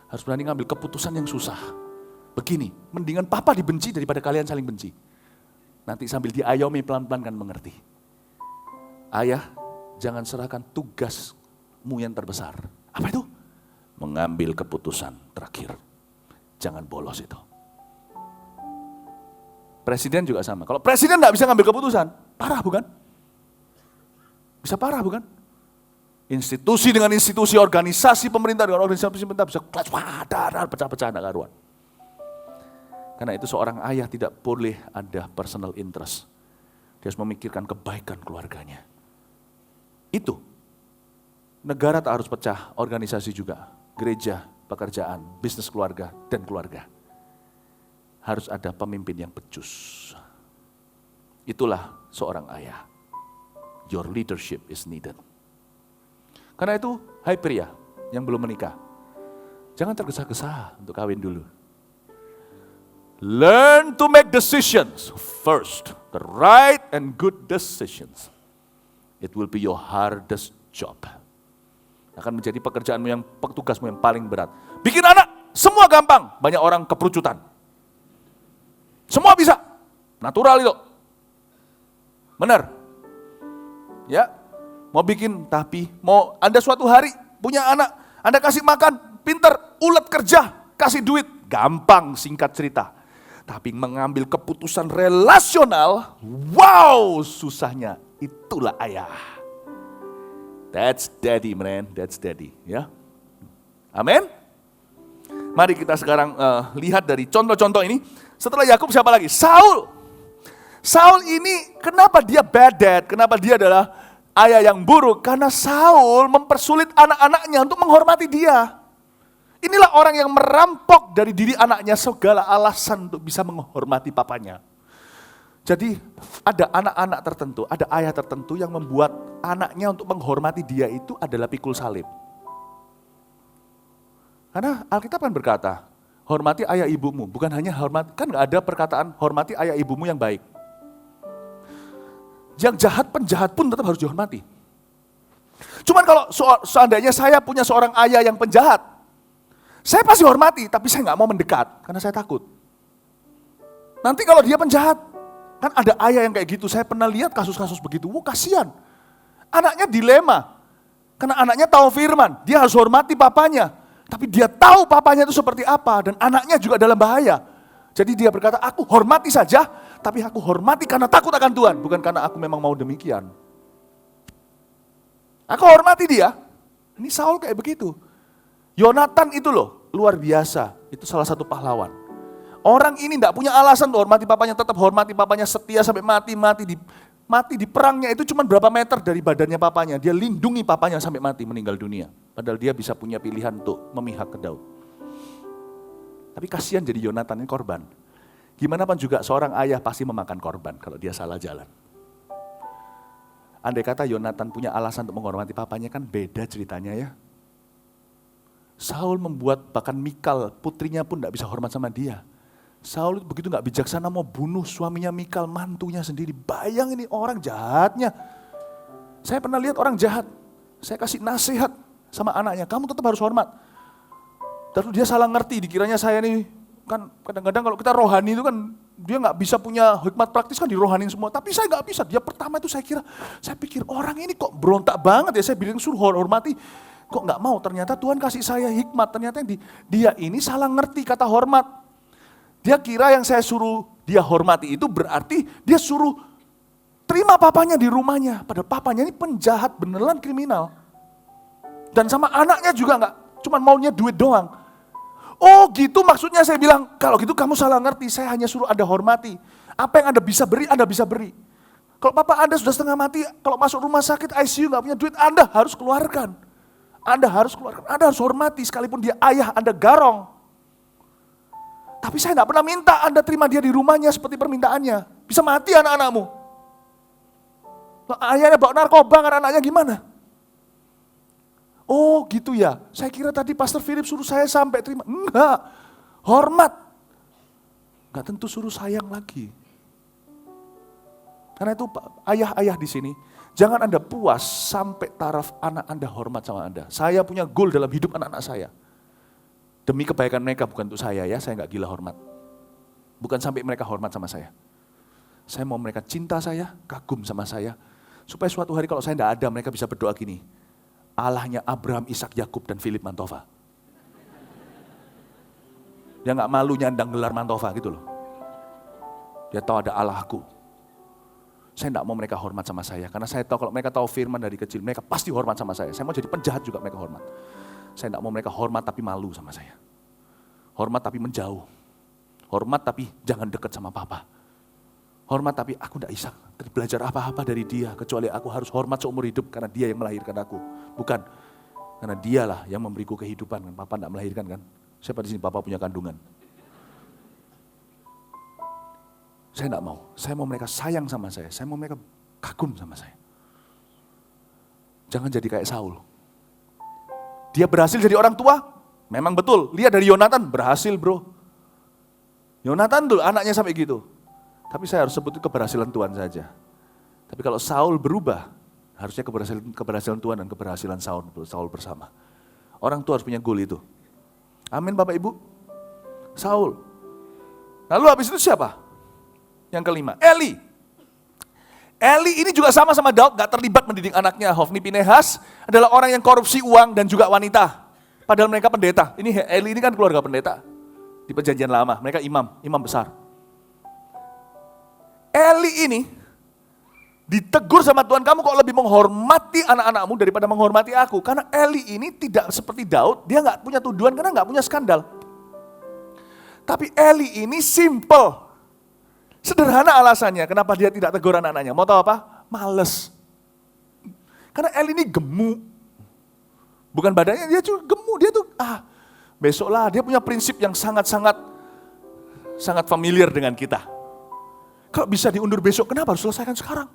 Harus berani ngambil keputusan yang susah. Begini, mendingan papa dibenci daripada kalian saling benci. Nanti sambil diayomi pelan-pelan kan mengerti. Ayah, jangan serahkan tugasmu yang terbesar. Apa itu? Mengambil keputusan terakhir. Jangan bolos itu. Presiden juga sama. Kalau presiden nggak bisa ngambil keputusan, parah bukan? Bisa parah bukan? Institusi dengan institusi, organisasi pemerintah dengan organisasi pemerintah bisa clash, pecah-pecah anak karuan. Karena itu seorang ayah tidak boleh ada personal interest. Dia harus memikirkan kebaikan keluarganya. Itu. Negara tak harus pecah, organisasi juga. Gereja, pekerjaan, bisnis keluarga, dan keluarga. Harus ada pemimpin yang becus. Itulah seorang ayah. Your leadership is needed. Karena itu, hai pria yang belum menikah, jangan tergesa-gesa untuk kawin dulu. Learn to make decisions first, the right and good decisions. It will be your hardest job. Akan menjadi pekerjaanmu yang tugasmu yang paling berat. Bikin anak, semua gampang. Banyak orang keperucutan. Semua bisa. Natural itu. Benar. Ya, mau bikin tapi mau Anda suatu hari punya anak, Anda kasih makan, pinter, ulet kerja, kasih duit, gampang singkat cerita. Tapi mengambil keputusan relasional, wow susahnya. Itulah ayah. That's daddy man, that's daddy. Ya, amin. Mari kita sekarang lihat dari contoh-contoh ini. Setelah Yakub siapa lagi? Saul. Saul ini kenapa dia bad dad? Kenapa dia adalah ayah yang buruk? Karena Saul mempersulit anak-anaknya untuk menghormati dia. Inilah orang yang merampok dari diri anaknya segala alasan untuk bisa menghormati papanya. Jadi ada anak-anak tertentu, ada ayah tertentu yang membuat anaknya untuk menghormati dia itu adalah pikul salib. Karena Alkitab kan berkata, hormati ayah ibumu, bukan hanya hormati, kan gak ada perkataan hormati ayah ibumu yang baik. Yang jahat, penjahat pun tetap harus dihormati. Cuman kalau seandainya saya punya seorang ayah yang penjahat, saya pasti hormati, tapi saya gak mau mendekat, karena saya takut. Nanti kalau dia penjahat, kan ada ayah yang kayak gitu, saya pernah lihat kasus-kasus begitu, kasihan. Anaknya dilema, karena anaknya tahu firman, dia harus hormati papanya, tapi dia tahu papanya itu seperti apa, dan anaknya juga dalam bahaya. Jadi dia berkata, aku hormati saja, tapi aku hormati karena takut akan Tuhan, bukan karena aku memang mau demikian. Aku hormati dia, ini Saul kayak begitu. Yonatan itu loh, luar biasa, itu salah satu pahlawan. Orang ini tidak punya alasan untuk hormati papanya, tetap hormati papanya, setia sampai mati di perangnya itu cuma berapa meter dari badannya papanya. Dia lindungi papanya sampai mati, meninggal dunia. Padahal dia bisa punya pilihan untuk memihak ke Daud. Tapi kasihan jadi Yonatan ini korban. Gimana pun juga seorang ayah pasti memakan korban kalau dia salah jalan. Andai kata Yonatan punya alasan untuk menghormati papanya kan beda ceritanya ya. Saul membuat bahkan Mikal, putrinya pun tidak bisa hormat sama dia. Saul begitu nggak bijaksana mau bunuh suaminya Mikal, mantunya sendiri. Bayang ini orang jahatnya. Saya pernah lihat orang jahat, saya kasih nasihat sama anaknya, kamu tetap harus hormat. Terus dia salah ngerti, dikiranya saya nih, kan kadang-kadang kalau kita rohani itu kan, dia nggak bisa punya hikmat praktis kan dirohanin semua. Tapi saya nggak bisa, dia pertama itu saya pikir orang ini kok berontak banget ya, saya bilang suruh hormati. Kok nggak mau, ternyata Tuhan kasih saya hikmat, ternyata dia ini salah ngerti kata hormat. Dia kira yang saya suruh dia hormati itu berarti dia suruh terima papanya di rumahnya. Padahal papanya ini penjahat beneran kriminal. Dan sama anaknya juga enggak, cuma maunya duit doang. Oh gitu maksudnya, saya bilang, kalau gitu kamu salah ngerti, saya hanya suruh Anda hormati. Apa yang Anda bisa beri, Anda bisa beri. Kalau papa Anda sudah setengah mati, kalau masuk rumah sakit ICU enggak punya duit, Anda harus keluarkan. Anda harus keluarkan, Anda harus hormati sekalipun dia ayah Anda garong. Tapi saya enggak pernah minta Anda terima dia di rumahnya seperti permintaannya. Bisa mati anak-anakmu. Ayahnya bawa narkoba, kan anaknya gimana? Oh gitu ya, saya kira tadi Pastor Philip suruh saya sampai terima. Enggak, hormat. Enggak tentu suruh sayang lagi. Karena itu ayah-ayah di sini, jangan Anda puas sampai taraf anak Anda hormat sama Anda. Saya punya goal dalam hidup anak-anak saya. Demi kebaikan mereka, bukan untuk saya ya, saya enggak gila hormat. Bukan sampai mereka hormat sama saya. Saya mau mereka cinta saya, kagum sama saya. Supaya suatu hari kalau saya tidak ada, mereka bisa berdoa gini. Allahnya Abraham, Ishak, Yakub, dan Philip Mantova. Dia nggak malu nyandang gelar Mantova gitu loh. Dia tahu ada Allahku. Saya tidak mau mereka hormat sama saya. Karena saya tahu kalau mereka tahu firman dari kecil, mereka pasti hormat sama saya. Saya mau jadi penjahat juga mereka hormat. Saya tidak mau mereka hormat tapi malu sama saya. Hormat tapi menjauh. Hormat tapi jangan dekat sama papa. Hormat tapi aku tidak bisa belajar apa-apa dari dia. Kecuali aku harus hormat seumur hidup karena dia yang melahirkan aku. Bukan, karena dialah yang memberiku kehidupan. Papa tidak melahirkan kan. Siapa di sini papa punya kandungan? Saya tidak mau. Saya mau mereka sayang sama saya. Saya mau mereka kagum sama saya. Jangan jadi kayak Saul. Dia berhasil jadi orang tua? Memang betul. Lihat dari Yonatan, berhasil bro. Yonatan tuh anaknya sampai gitu. Tapi saya harus sebut itu keberhasilan Tuhan saja. Tapi kalau Saul berubah, harusnya keberhasilan Tuhan dan keberhasilan Saul bersama. Orang tua harus punya goal itu. Amin Bapak Ibu. Saul. Lalu habis itu siapa? Yang kelima, Eli. Eli ini juga sama Daud, gak terlibat mendidik anaknya. Hofni Pinehas adalah orang yang korupsi uang dan juga wanita. Padahal mereka pendeta. Eli ini kan keluarga pendeta. Di perjanjian lama, mereka imam besar. Eli ini ditegur sama Tuhan, kamu kok lebih menghormati anak-anakmu daripada menghormati aku. Karena Eli ini tidak seperti Daud, dia gak punya tuduhan karena gak punya skandal. Tapi Eli ini simple. Sederhana alasannya, kenapa dia tidak tegur anak-anaknya. Mau tahu apa? Males. Karena Eli ini gemuk. Bukan badannya, dia juga gemuk. Dia tuh, besoklah. Dia punya prinsip yang sangat familiar dengan kita. Kalau bisa diundur besok, kenapa harus selesaikan sekarang?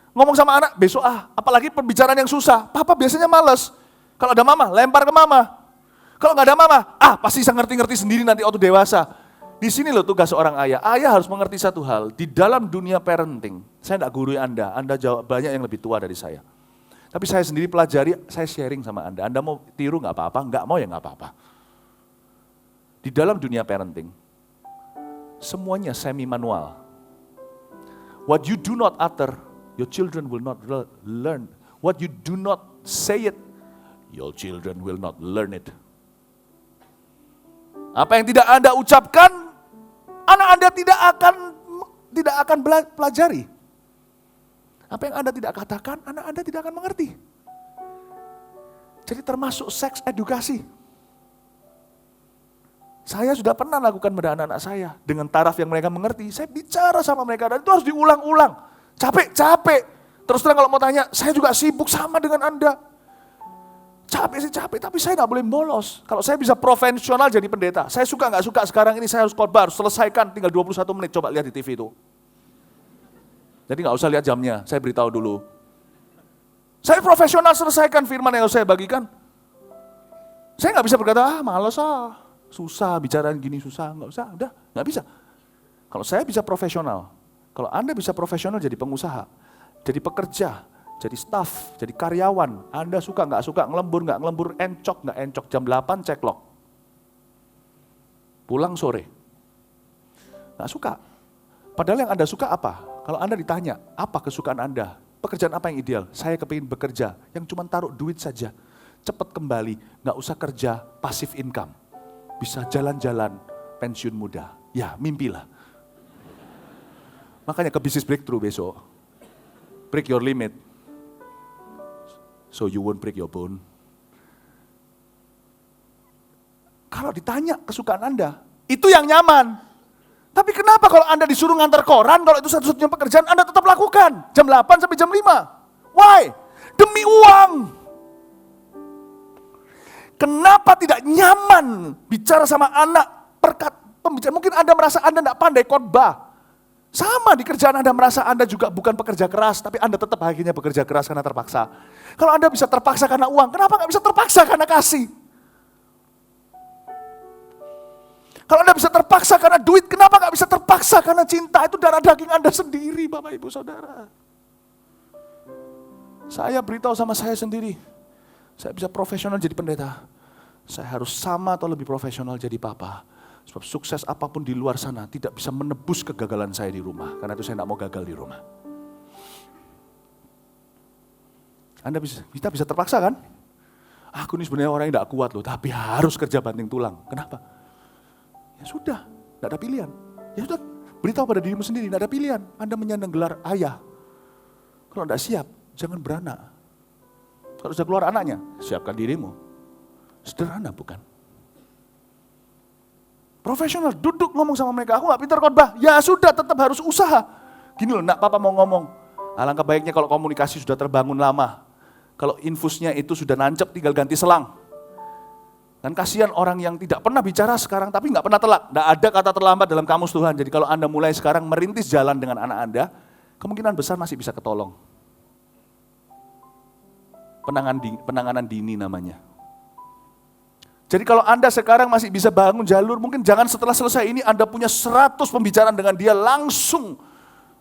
Ngomong sama anak, besok apalagi pembicaraan yang susah. Papa biasanya malas. Kalau ada mama, lempar ke mama. Kalau nggak ada mama, pasti bisa ngerti-ngerti sendiri nanti waktu dewasa. Di sini loh tugas seorang ayah. Ayah harus mengerti satu hal, di dalam dunia parenting, saya tidak gurui Anda jauh banyak yang lebih tua dari saya. Tapi saya sendiri pelajari, saya sharing sama Anda. Anda mau tiru nggak apa-apa, nggak mau ya nggak apa-apa. Di dalam dunia parenting, semuanya semi manual. What you do not utter, your children will not learn. What you do not say it, your children will not learn it. Apa yang tidak Anda ucapkan, anak Anda tidak akan pelajari. Apa yang Anda tidak katakan, anak Anda tidak akan mengerti. Jadi termasuk seks edukasi. Saya sudah pernah lakukan pada anak-anak saya. Dengan taraf yang mereka mengerti. Saya bicara sama mereka dan itu harus diulang-ulang. Capek. Terus terang kalau mau tanya, saya juga sibuk sama dengan Anda. Capek, tapi saya nggak boleh bolos. Kalau saya bisa profesional jadi pendeta. Saya suka nggak suka sekarang ini saya harus khotbah, harus selesaikan tinggal 21 menit. Coba lihat di TV itu. Jadi nggak usah lihat jamnya, saya beritahu dulu. Saya profesional selesaikan firman yang harus saya bagikan. Saya nggak bisa berkata, males susah bicaraan gini susah, nggak usah, udah nggak bisa. Kalau saya bisa profesional, kalau Anda bisa profesional jadi pengusaha, jadi pekerja, jadi staff, jadi karyawan, Anda suka nggak suka, ngelembur, encok, nggak encok, jam 8 cek log. Pulang sore. Nggak suka. Padahal yang Anda suka apa? Kalau Anda ditanya, apa kesukaan Anda? Pekerjaan apa yang ideal? Saya kepingin bekerja, yang cuma taruh duit saja. Cepat kembali, nggak usah kerja, passive income. Bisa jalan-jalan, pensiun muda. Ya, mimpilah. Makanya ke bisnis breakthrough besok. Break your limit. So you won't break your bone. Kalau ditanya kesukaan Anda, itu yang nyaman. Tapi kenapa kalau Anda disuruh ngantar koran, kalau itu satu-satunya pekerjaan, Anda tetap lakukan. Jam 8 sampai jam 5. Why? Demi uang. Kenapa tidak nyaman bicara sama anak pembicara? Mungkin Anda merasa Anda tidak pandai khotbah. Sama di kerjaan Anda merasa Anda juga bukan pekerja keras, tapi Anda tetap akhirnya bekerja keras karena terpaksa. Kalau Anda bisa terpaksa karena uang, kenapa nggak bisa terpaksa karena kasih? Kalau Anda bisa terpaksa karena duit, kenapa nggak bisa terpaksa karena cinta? Itu darah daging Anda sendiri, Bapak Ibu Saudara. Saya beritahu sama saya sendiri, saya bisa profesional jadi pendeta. Saya harus sama atau lebih profesional jadi papa. Sebab sukses apapun di luar sana tidak bisa menebus kegagalan saya di rumah. Karena itu saya tidak mau gagal di rumah. Kita bisa terpaksa kan? Aku ini sebenarnya orang yang tidak kuat loh, tapi harus kerja banting tulang. Kenapa? Ya sudah, tidak ada pilihan. Ya sudah, beritahu pada dirimu sendiri, tidak ada pilihan. Anda menyandang gelar ayah. Kalau tidak siap, jangan beranak. Kalau sudah keluar anaknya, siapkan dirimu. Sederhana bukan? Profesional, duduk ngomong sama mereka, aku gak pintar khotbah. Ya sudah, tetap harus usaha. Gini loh, nak papa mau ngomong. Alangkah baiknya kalau komunikasi sudah terbangun lama. Kalau infusnya itu sudah nancep, tinggal ganti selang. Dan kasihan orang yang tidak pernah bicara sekarang, tapi gak pernah telat. Tidak ada kata terlambat dalam kamus Tuhan. Jadi kalau Anda mulai sekarang merintis jalan dengan anak Anda, kemungkinan besar masih bisa ketolong. Penanganan dini namanya. Jadi kalau Anda sekarang masih bisa bangun jalur, mungkin jangan setelah selesai ini Anda punya 100 pembicaraan dengan dia langsung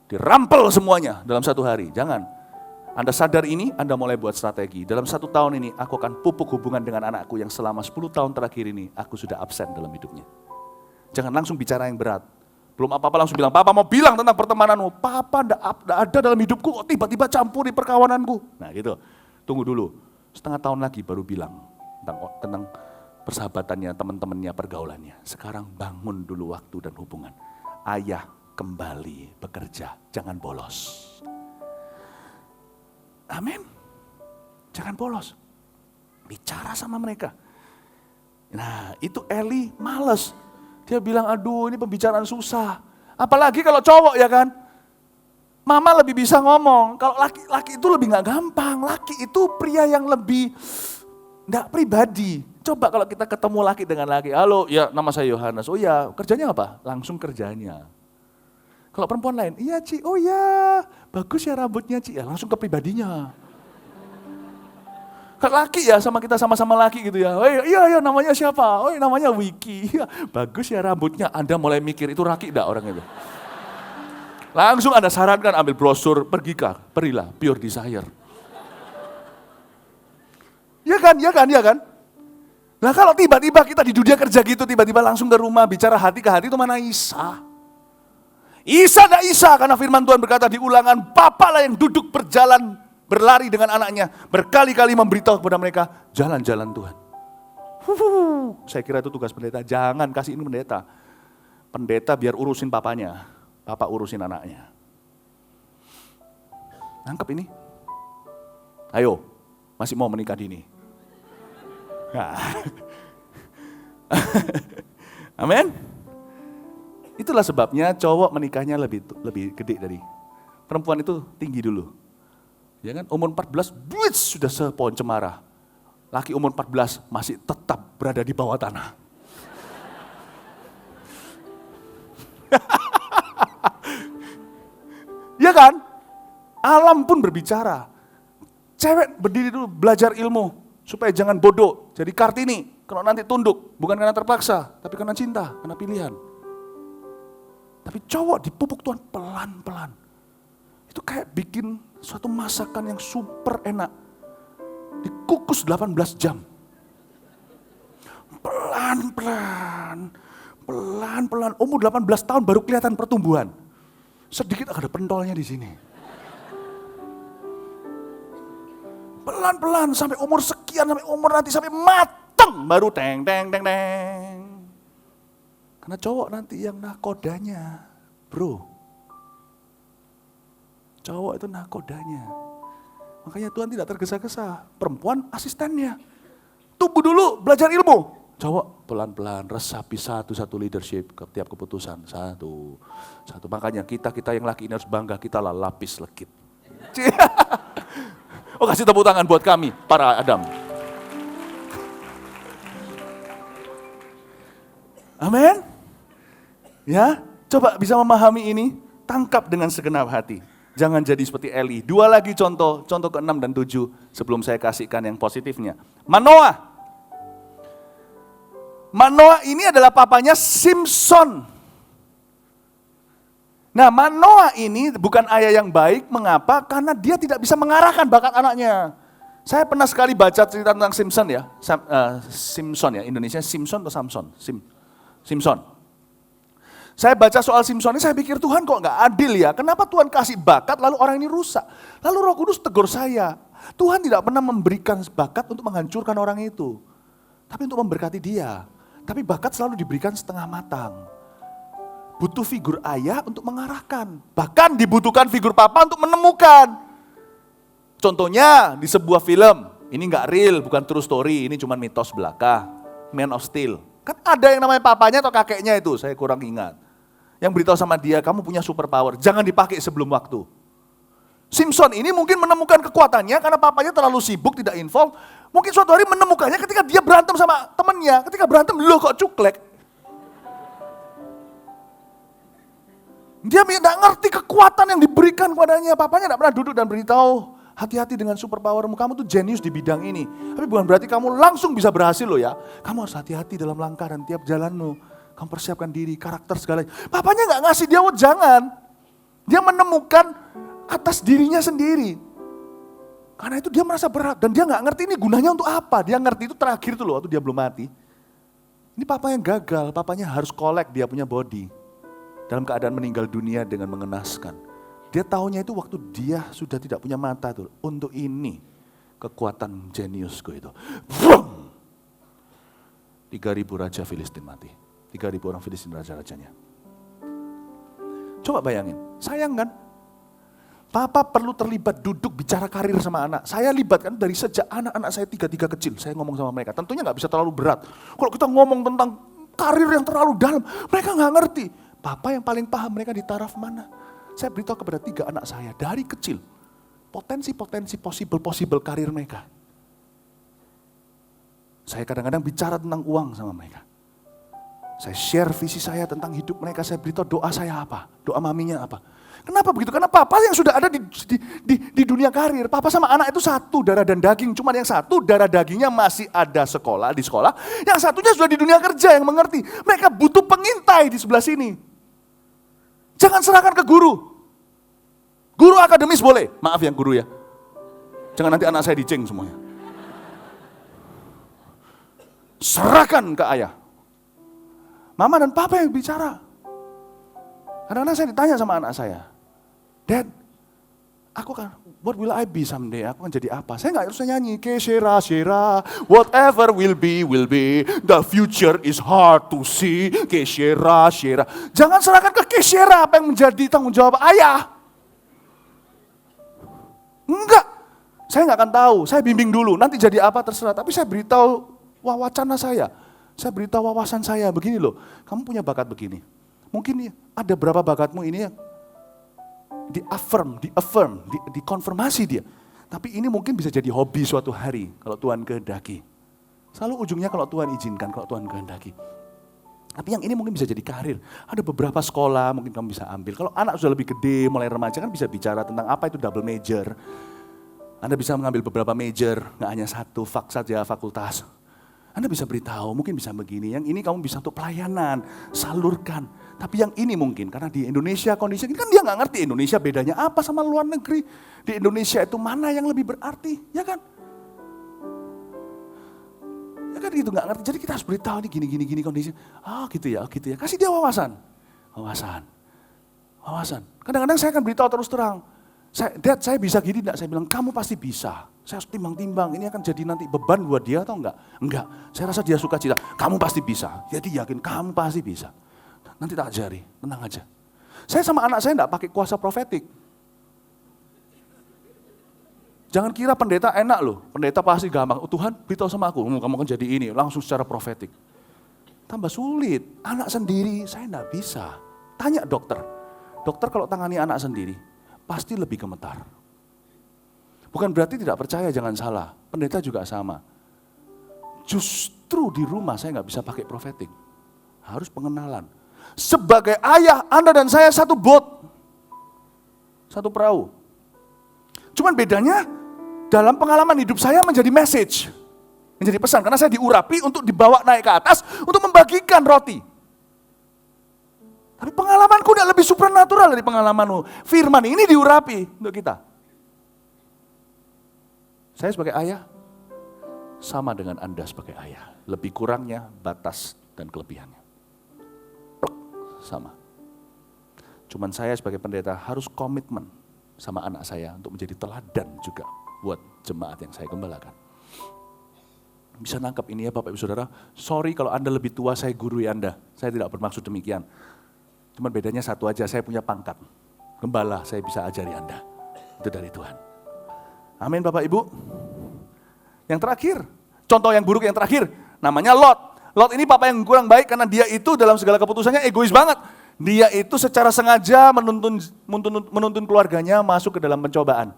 dirampel semuanya dalam satu hari. Jangan. Anda sadar ini, Anda mulai buat strategi. Dalam 1 tahun ini aku akan pupuk hubungan dengan anakku yang selama 10 tahun terakhir ini aku sudah absen dalam hidupnya. Jangan langsung bicara yang berat. Belum apa-apa langsung bilang, papa mau bilang tentang pertemananmu. Papa enggak ada dalam hidupku, kok tiba-tiba campuri perkawananku. Nah gitu. Tunggu dulu, setengah tahun lagi baru bilang tentang persahabatannya, teman-temannya, pergaulannya. Sekarang bangun dulu waktu dan hubungan. Ayah kembali bekerja, jangan bolos. Amin. Jangan bolos. Bicara sama mereka. Nah itu Eli males. Dia bilang, aduh ini pembicaraan susah. Apalagi kalau cowok ya kan. Mama lebih bisa ngomong, kalau laki itu lebih gak gampang, laki itu pria yang lebih gak pribadi. Coba kalau kita ketemu laki dengan laki, halo ya nama saya Yohanes, oh ya kerjanya apa? Langsung kerjanya. Kalau perempuan lain, iya Ci, oh ya bagus ya rambutnya Ci, ya langsung ke pribadinya. Kalau laki ya sama kita sama-sama laki gitu ya, oh iya namanya siapa? Oh namanya Wiki, ya, bagus ya rambutnya, Anda mulai mikir itu laki enggak orang itu? Langsung Anda sarankan ambil brosur, pergilah, Pure Desire. Ya kan? Nah kalau tiba-tiba kita di dunia kerja gitu, tiba-tiba langsung ke rumah, bicara hati ke hati itu mana Isa? Isa, karena firman Tuhan berkata di Ulangan, Bapalah yang duduk berlari dengan anaknya, berkali-kali memberitahu kepada mereka, jalan-jalan Tuhan. Saya kira itu tugas pendeta, jangan kasih ini pendeta. Pendeta biar urusin papanya. Bapak urusin anaknya. Nangkep ini? Ayo, masih mau menikah dini? Nah. Amin? Itulah sebabnya cowok menikahnya lebih gede dari perempuan itu tinggi dulu. Ya kan? Umur 14, sudah sepohon cemara. Laki umur 14 masih tetap berada di bawah tanah. Ya kan? Alam pun berbicara. Cewek berdiri dulu belajar ilmu supaya jangan bodoh. Jadi Kartini, Kalau nanti tunduk, bukan karena terpaksa, tapi karena cinta, karena pilihan. Tapi cowok dipupuk Tuhan pelan-pelan. Itu kayak bikin suatu masakan yang super enak. Dikukus 18 jam. Pelan-pelan, pelan-pelan. Umur 18 tahun baru kelihatan pertumbuhan. Sedikit ada pentolnya di sini. Pelan-pelan sampai umur sekian, sampai umur nanti sampai mateng. Baru teng, teng, teng, teng. Karena cowok nanti yang nakodanya, bro. Cowok itu nakodanya. Makanya Tuhan tidak tergesa-gesa. Perempuan asistennya. Tunggu dulu, belajar ilmu. Cowok pelan-pelan, resapi satu-satu leadership ke tiap keputusan. Satu. Makanya kita yang laki ini harus bangga, kita lah lapis legit. Oh, kasih tepuk tangan buat kami, para Adam. Amin. Ya, coba bisa memahami ini, tangkap dengan segenap hati. Jangan jadi seperti Eli. Dua lagi contoh ke-6 dan 7 sebelum saya kasihkan yang positifnya. Manoah ini adalah papanya Simson. Nah, Manoah ini bukan ayah yang baik, mengapa? Karena dia tidak bisa mengarahkan bakat anaknya. Saya pernah sekali baca cerita tentang Simpson ya, Simpson ya, Indonesia Simpson atau Samson? Simpson. Saya baca soal Simpson ini, saya pikir Tuhan kok nggak adil ya, kenapa Tuhan kasih bakat lalu orang ini rusak? Lalu Roh Kudus tegur saya, Tuhan tidak pernah memberikan bakat untuk menghancurkan orang itu, tapi untuk memberkati dia. Tapi bakat selalu diberikan setengah matang. Butuh figur ayah untuk mengarahkan. Bahkan dibutuhkan figur papa untuk menemukan. Contohnya di sebuah film, ini nggak real, bukan true story, ini cuma mitos belaka. Man of Steel. Kan ada yang namanya papanya atau kakeknya itu, saya kurang ingat. Yang beritahu sama dia, kamu punya super power, jangan dipakai sebelum waktu. Simpson ini mungkin menemukan kekuatannya karena papanya terlalu sibuk, tidak involve. Mungkin suatu hari menemukannya ketika dia berantem sama temannya. Ketika berantem, loh kok cuklek. Dia tidak ngerti kekuatan yang diberikan kepadanya. Papanya tidak pernah duduk dan beritahu, hati-hati dengan super powermu, kamu tuh jenius di bidang ini. Tapi bukan berarti kamu langsung bisa berhasil loh ya. Kamu harus hati-hati dalam langkah dan tiap jalanmu. Kamu persiapkan diri, karakter segalanya. Papanya nggak ngasih dia, jangan. Dia menemukan atas dirinya sendiri. Karena itu dia merasa berat dan dia nggak ngerti ini gunanya untuk apa. Dia ngerti itu terakhir tuh loh, waktu dia belum mati. Ini papa yang gagal, papanya harus kolek dia punya body. Dalam keadaan meninggal dunia dengan mengenaskan. Dia tahunya itu waktu dia sudah tidak punya mata tuh. Untuk ini kekuatan jeniusku itu. Brum! 3.000 raja Filistin mati. 3.000 orang Filistin raja-rajanya. Coba bayangin, sayang kan? Papa perlu terlibat duduk bicara karir sama anak. Saya libat kan dari sejak anak-anak saya 3 kecil. Saya ngomong sama mereka, tentunya gak bisa terlalu berat. Kalau kita ngomong tentang karir yang terlalu dalam, mereka gak ngerti. Papa yang paling paham mereka di taraf mana. Saya beritahu kepada 3 anak saya dari kecil. Potensi-potensi possible karir mereka. Saya kadang-kadang bicara tentang uang sama mereka. Saya share visi saya tentang hidup mereka. Saya beritahu doa saya apa, doa maminya apa. Kenapa begitu? Karena papa yang sudah ada di dunia karir. Papa sama anak itu satu darah dan daging. Cuma yang satu darah dagingnya masih ada di sekolah. Yang satunya sudah di dunia kerja yang mengerti. Mereka butuh pengintai di sebelah sini. Jangan serahkan ke guru. Guru akademis boleh. Maaf yang guru ya. Jangan nanti anak saya diceng semuanya. Serahkan ke ayah. Mama dan papa yang bicara. Kadang-kadang saya ditanya sama anak saya. Dad, what will I be someday? Aku akan jadi apa? Saya nggak harus nyanyi. Keshera, shera, whatever will be. The future is hard to see. Keshera, shera. Jangan serahkan ke keshera apa yang menjadi tanggung jawab ayah. Enggak. Saya nggak akan tahu. Saya bimbing dulu. Nanti jadi apa terserah. Tapi saya beritahu wacana saya. Saya beritahu wawasan saya. Begini loh. Kamu punya bakat begini. Mungkin ada berapa bakatmu ini yang dikonfirmasi dia. Tapi ini mungkin bisa jadi hobi suatu hari kalau Tuhan kehendaki. Selalu ujungnya kalau Tuhan izinkan, kalau Tuhan kehendaki. Tapi yang ini mungkin bisa jadi karir. Ada beberapa sekolah mungkin kamu bisa ambil. Kalau anak sudah lebih gede, mulai remaja kan bisa bicara tentang apa itu double major. Anda bisa mengambil beberapa major, nggak hanya satu saja fakultas. Anda bisa beritahu, mungkin bisa begini, yang ini kamu bisa untuk pelayanan, salurkan. Tapi yang ini mungkin, karena di Indonesia kondisi ini kan dia nggak ngerti Indonesia bedanya apa sama luar negeri. Di Indonesia itu mana yang lebih berarti, ya kan? Ya kan gitu, nggak ngerti. Jadi kita harus beritahu ini gini kondisi. Oh gitu ya. Kasih dia wawasan. Kadang-kadang saya akan beritahu terus terang. Dad, saya bisa gini enggak? Saya bilang, kamu pasti bisa. Saya harus timbang-timbang, ini akan jadi nanti beban buat dia atau enggak? Enggak, saya rasa dia suka cita. Kamu pasti bisa. Jadi yakin, kamu pasti bisa. Nanti tak ajari, tenang aja. Saya sama anak saya enggak pakai kuasa profetik. Jangan kira pendeta enak loh, pendeta pasti gampang. Oh, Tuhan beritahu sama aku, kamu akan jadi ini, langsung secara profetik. Tambah sulit, anak sendiri saya enggak bisa. Tanya dokter, dokter kalau tangani anak sendiri, pasti lebih gemetar. Bukan berarti tidak percaya, jangan salah. Pendeta juga sama. Justru di rumah saya nggak bisa pakai profetik. Harus pengenalan. Sebagai ayah, Anda dan saya satu bot. Satu perahu. Cuman bedanya, dalam pengalaman hidup saya menjadi message. Menjadi pesan, karena saya diurapi untuk dibawa naik ke atas, untuk membagikan roti. Tapi pengalamanku udah lebih supernatural dari pengalamanmu. Firman ini diurapi untuk kita. Saya sebagai ayah, sama dengan Anda sebagai ayah. Lebih kurangnya, batas dan kelebihannya. Sama. Cuman saya sebagai pendeta harus komitmen sama anak saya untuk menjadi teladan juga buat jemaat yang saya gembalakan. Bisa nangkap ini ya Bapak Ibu Saudara. Sorry kalau Anda lebih tua, saya gurui Anda. Saya tidak bermaksud demikian. Cuman bedanya satu aja, saya punya pangkat. Gembala, saya bisa ajari Anda. Itu dari Tuhan. Amin Bapak Ibu. Yang terakhir, contoh yang buruk yang terakhir, namanya Lot. Lot ini papa yang kurang baik karena dia itu dalam segala keputusannya egois banget. Dia itu secara sengaja menuntun keluarganya masuk ke dalam pencobaan.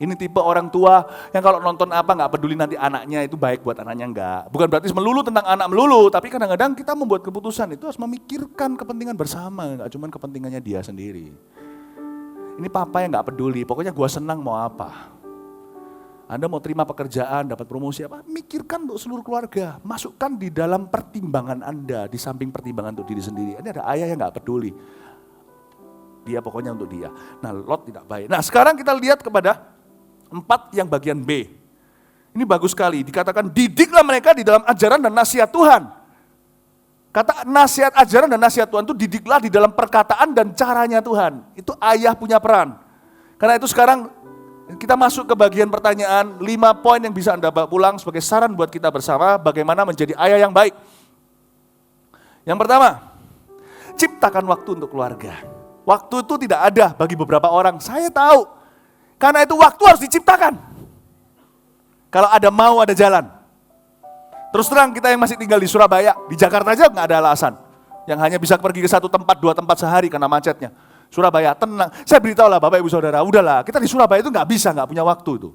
Ini tipe orang tua yang kalau nonton apa nggak peduli nanti anaknya itu baik buat anaknya, enggak. Bukan berarti melulu tentang anak melulu, tapi kadang-kadang kita membuat keputusan itu harus memikirkan kepentingan bersama, nggak cuma kepentingannya dia sendiri. Ini papa yang nggak peduli, pokoknya gua senang mau apa. Anda mau terima pekerjaan, dapat promosi apa, mikirkan untuk seluruh keluarga. Masukkan di dalam pertimbangan Anda, di samping pertimbangan untuk diri sendiri. Ini ada ayah yang gak peduli. Dia pokoknya untuk dia. Nah, Lot tidak baik. Nah, sekarang kita lihat kepada 4 yang bagian B. Ini bagus sekali, dikatakan didiklah mereka di dalam ajaran dan nasihat Tuhan. Kata nasihat ajaran dan nasihat Tuhan itu didiklah di dalam perkataan dan caranya Tuhan. Itu ayah punya peran. Karena itu sekarang kita masuk ke bagian pertanyaan, 5 poin yang bisa Anda bawa pulang sebagai saran buat kita bersama bagaimana menjadi ayah yang baik. Yang pertama, ciptakan waktu untuk keluarga. Waktu itu tidak ada bagi beberapa orang, saya tahu. Karena itu waktu harus diciptakan. Kalau ada mau, ada jalan. Terus terang kita yang masih tinggal di Surabaya, di Jakarta aja nggak ada alasan. Yang hanya bisa pergi ke 1 tempat, 2 tempat sehari karena macetnya. Surabaya, tenang. Saya beritahu lah Bapak Ibu Saudara, udahlah kita di Surabaya itu nggak bisa, nggak punya waktu itu.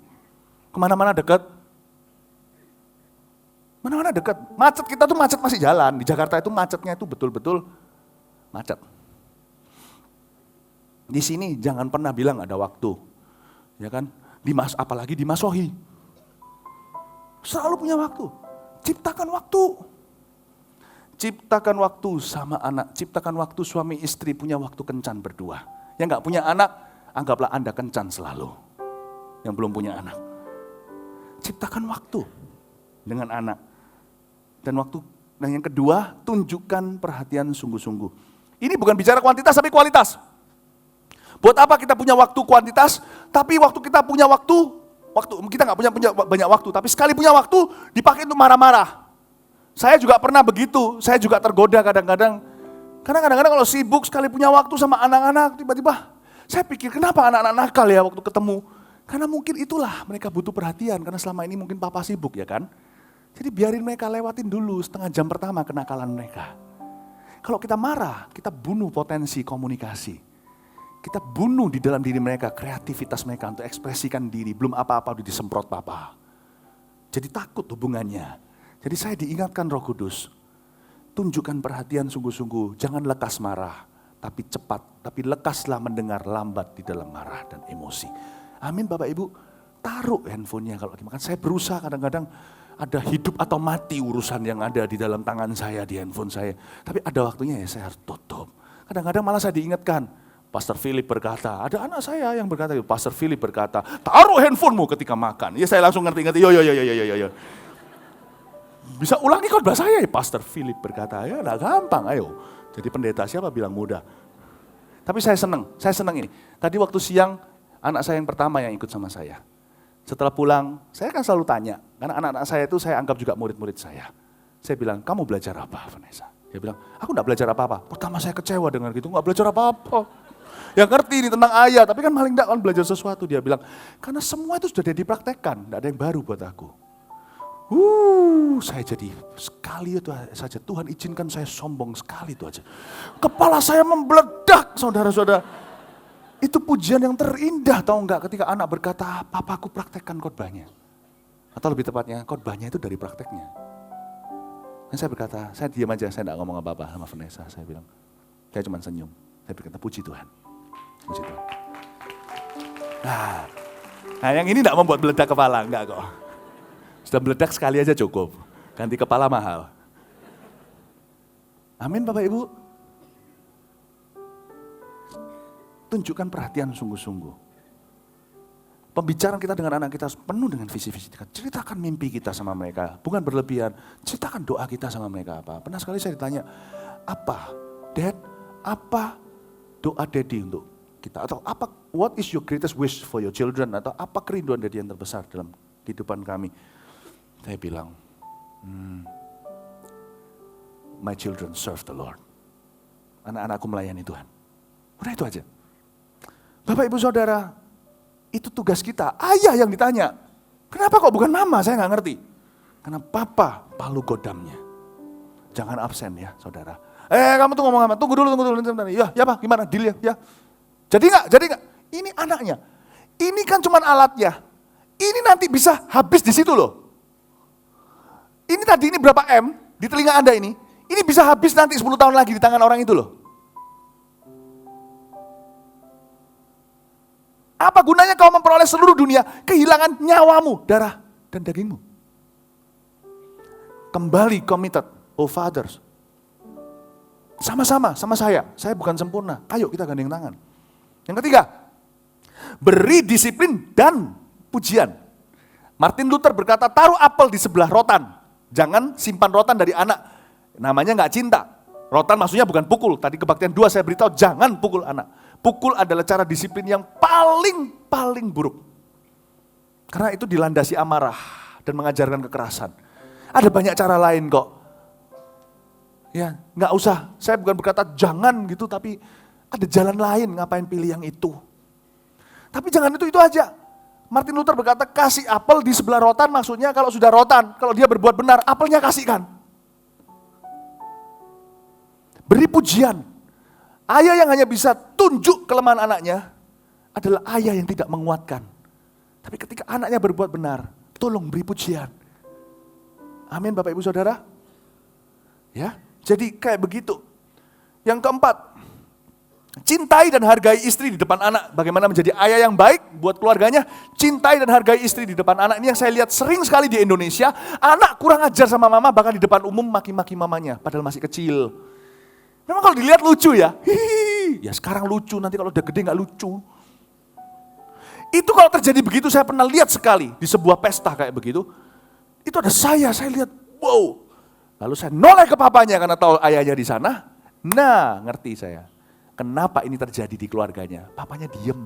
Kemana-mana dekat. Mana-mana dekat. Macet kita tuh macet masih jalan. Di Jakarta itu macetnya itu betul-betul macet. Di sini jangan pernah bilang ada waktu. Ya kan? Apalagi di Masohi. Selalu punya waktu. Ciptakan waktu. Ciptakan waktu sama anak, ciptakan waktu suami istri punya waktu kencan berdua. Yang gak punya anak, anggaplah Anda kencan selalu. Yang belum punya anak. Ciptakan waktu dengan anak. Dan yang kedua, tunjukkan perhatian sungguh-sungguh. Ini bukan bicara kuantitas tapi kualitas. Buat apa kita punya waktu kuantitas, tapi waktu kita punya waktu kita gak punya banyak waktu, tapi sekali punya waktu dipakai untuk marah-marah. Saya juga pernah begitu, saya juga tergoda kadang-kadang. Karena kadang-kadang kalau sibuk sekali punya waktu sama anak-anak, tiba-tiba saya pikir kenapa anak-anak nakal ya waktu ketemu. Karena mungkin itulah mereka butuh perhatian, karena selama ini mungkin papa sibuk ya kan. Jadi biarin mereka lewatin dulu setengah jam pertama kenakalan mereka. Kalau kita marah, kita bunuh potensi komunikasi. Kita bunuh di dalam diri mereka kreativitas mereka untuk ekspresikan diri, belum apa-apa udah disemprot papa. Jadi takut hubungannya. Jadi saya diingatkan Roh Kudus, tunjukkan perhatian sungguh-sungguh, jangan lekas marah, tapi cepat, tapi lekaslah mendengar, lambat di dalam marah dan emosi. Amin Bapak Ibu, taruh handphonenya kalau lagi makan. Saya berusaha kadang-kadang, ada hidup atau mati urusan yang ada di dalam tangan saya, di handphone saya. Tapi ada waktunya ya saya harus tutup. Kadang-kadang malah saya diingatkan, Pastor Philip berkata, ada anak saya yang berkata, Pastor Philip berkata, taruh handphonemu ketika makan. Ya saya langsung ngerti-ngerti, yo. Bisa ulangi khotbah saya ya, Pastor Philip berkata, ya enggak gampang, ayo. Jadi pendeta siapa bilang mudah. Tapi saya senang ini. Tadi waktu siang, anak saya yang pertama yang ikut sama saya. Setelah pulang, saya kan selalu tanya, karena anak-anak saya itu saya anggap juga murid-murid saya. Saya bilang, kamu belajar apa, Vanessa? Dia bilang, aku enggak belajar apa-apa. Pertama saya kecewa dengar gitu, enggak belajar apa-apa. Yang ngerti ini tentang ayat, tapi kan paling enggak kan belajar sesuatu. Dia bilang, karena semua itu sudah dipraktekkan, enggak ada yang baru buat aku. Saya jadi sekali itu saja, Tuhan izinkan saya sombong sekali itu aja. Kepala saya membeledak, saudara-saudara. Itu pujian yang terindah, tahu enggak, ketika anak berkata, papaku praktekkan khotbahnya. Atau lebih tepatnya, khotbahnya itu dari prakteknya. Dan saya berkata, saya diam aja, saya enggak ngomong apa-apa sama Vanessa. Saya bilang, saya cuma senyum. Saya berkata, puji Tuhan. Puji Tuhan. Nah yang ini enggak membuat meledak kepala, enggak kok. Sudah meledak sekali aja cukup. Ganti kepala mahal. Amin Bapak Ibu. Tunjukkan perhatian sungguh-sungguh. Pembicaraan kita dengan anak kita penuh dengan visi-visi kita. Ceritakan mimpi kita sama mereka, bukan berlebihan. Ceritakan doa kita sama mereka apa. Pernah sekali saya ditanya, apa Dad, apa doa Daddy untuk kita? Atau apa, what is your greatest wish for your children? Atau apa kerinduan Daddy yang terbesar dalam kehidupan kami? Saya bilang, my children serve the Lord. Anak-anakku melayani Tuhan. Udah itu aja. Bapak Ibu Saudara, itu tugas kita. Ayah yang ditanya, kenapa kok bukan mama? Saya nggak ngerti. Karena papa palu godamnya. Jangan absen ya saudara. Kamu tuh ngomong apa? Tunggu dulu. Ya Pak, gimana? Deal ya? Jadi nggak? Ini anaknya. Ini kan cuma alatnya. Ini nanti bisa habis di situ loh. Ini tadi ini berapa M di telinga Anda ini bisa habis nanti 10 tahun lagi di tangan orang itu loh. Apa gunanya kau memperoleh seluruh dunia, kehilangan nyawamu, darah dan dagingmu? Kembali committed, oh fathers. Sama-sama, sama saya bukan sempurna, ayo kita gandeng tangan. Yang ketiga, beri disiplin dan pujian. Martin Luther berkata, taruh apel di sebelah rotan. Jangan simpan rotan dari anak. Namanya nggak cinta. Rotan maksudnya bukan pukul. Tadi kebaktian 2 saya beritahu, jangan pukul anak. Pukul adalah cara disiplin yang paling buruk. Karena itu dilandasi amarah dan mengajarkan kekerasan. Ada banyak cara lain kok. Ya, nggak usah. Saya bukan berkata jangan gitu, tapi ada jalan lain. Ngapain pilih yang itu? Tapi jangan itu aja. Martin Luther berkata, kasih apel di sebelah rotan, maksudnya kalau sudah rotan, kalau dia berbuat benar, apelnya kasihkan. Beri pujian. Ayah yang hanya bisa tunjuk kelemahan anaknya adalah ayah yang tidak menguatkan. Tapi ketika anaknya berbuat benar, tolong beri pujian. Amin Bapak Ibu Saudara. Ya, jadi kayak begitu. Yang keempat, cintai dan hargai istri di depan anak. Bagaimana menjadi ayah yang baik buat keluarganya. Cintai dan hargai istri di depan anak. Ini yang saya lihat sering sekali di Indonesia. Anak kurang ajar sama mama, bahkan di depan umum maki-maki mamanya. Padahal masih kecil. Memang kalau dilihat lucu ya. Ya sekarang lucu, nanti kalau udah gede gak lucu. Itu kalau terjadi begitu, saya pernah lihat sekali. Di sebuah pesta kayak begitu. Itu ada saya lihat, wow. Lalu saya noleh ke papanya karena tahu ayahnya di sana. Nah, ngerti saya. Kenapa ini terjadi di keluarganya? Papanya diem.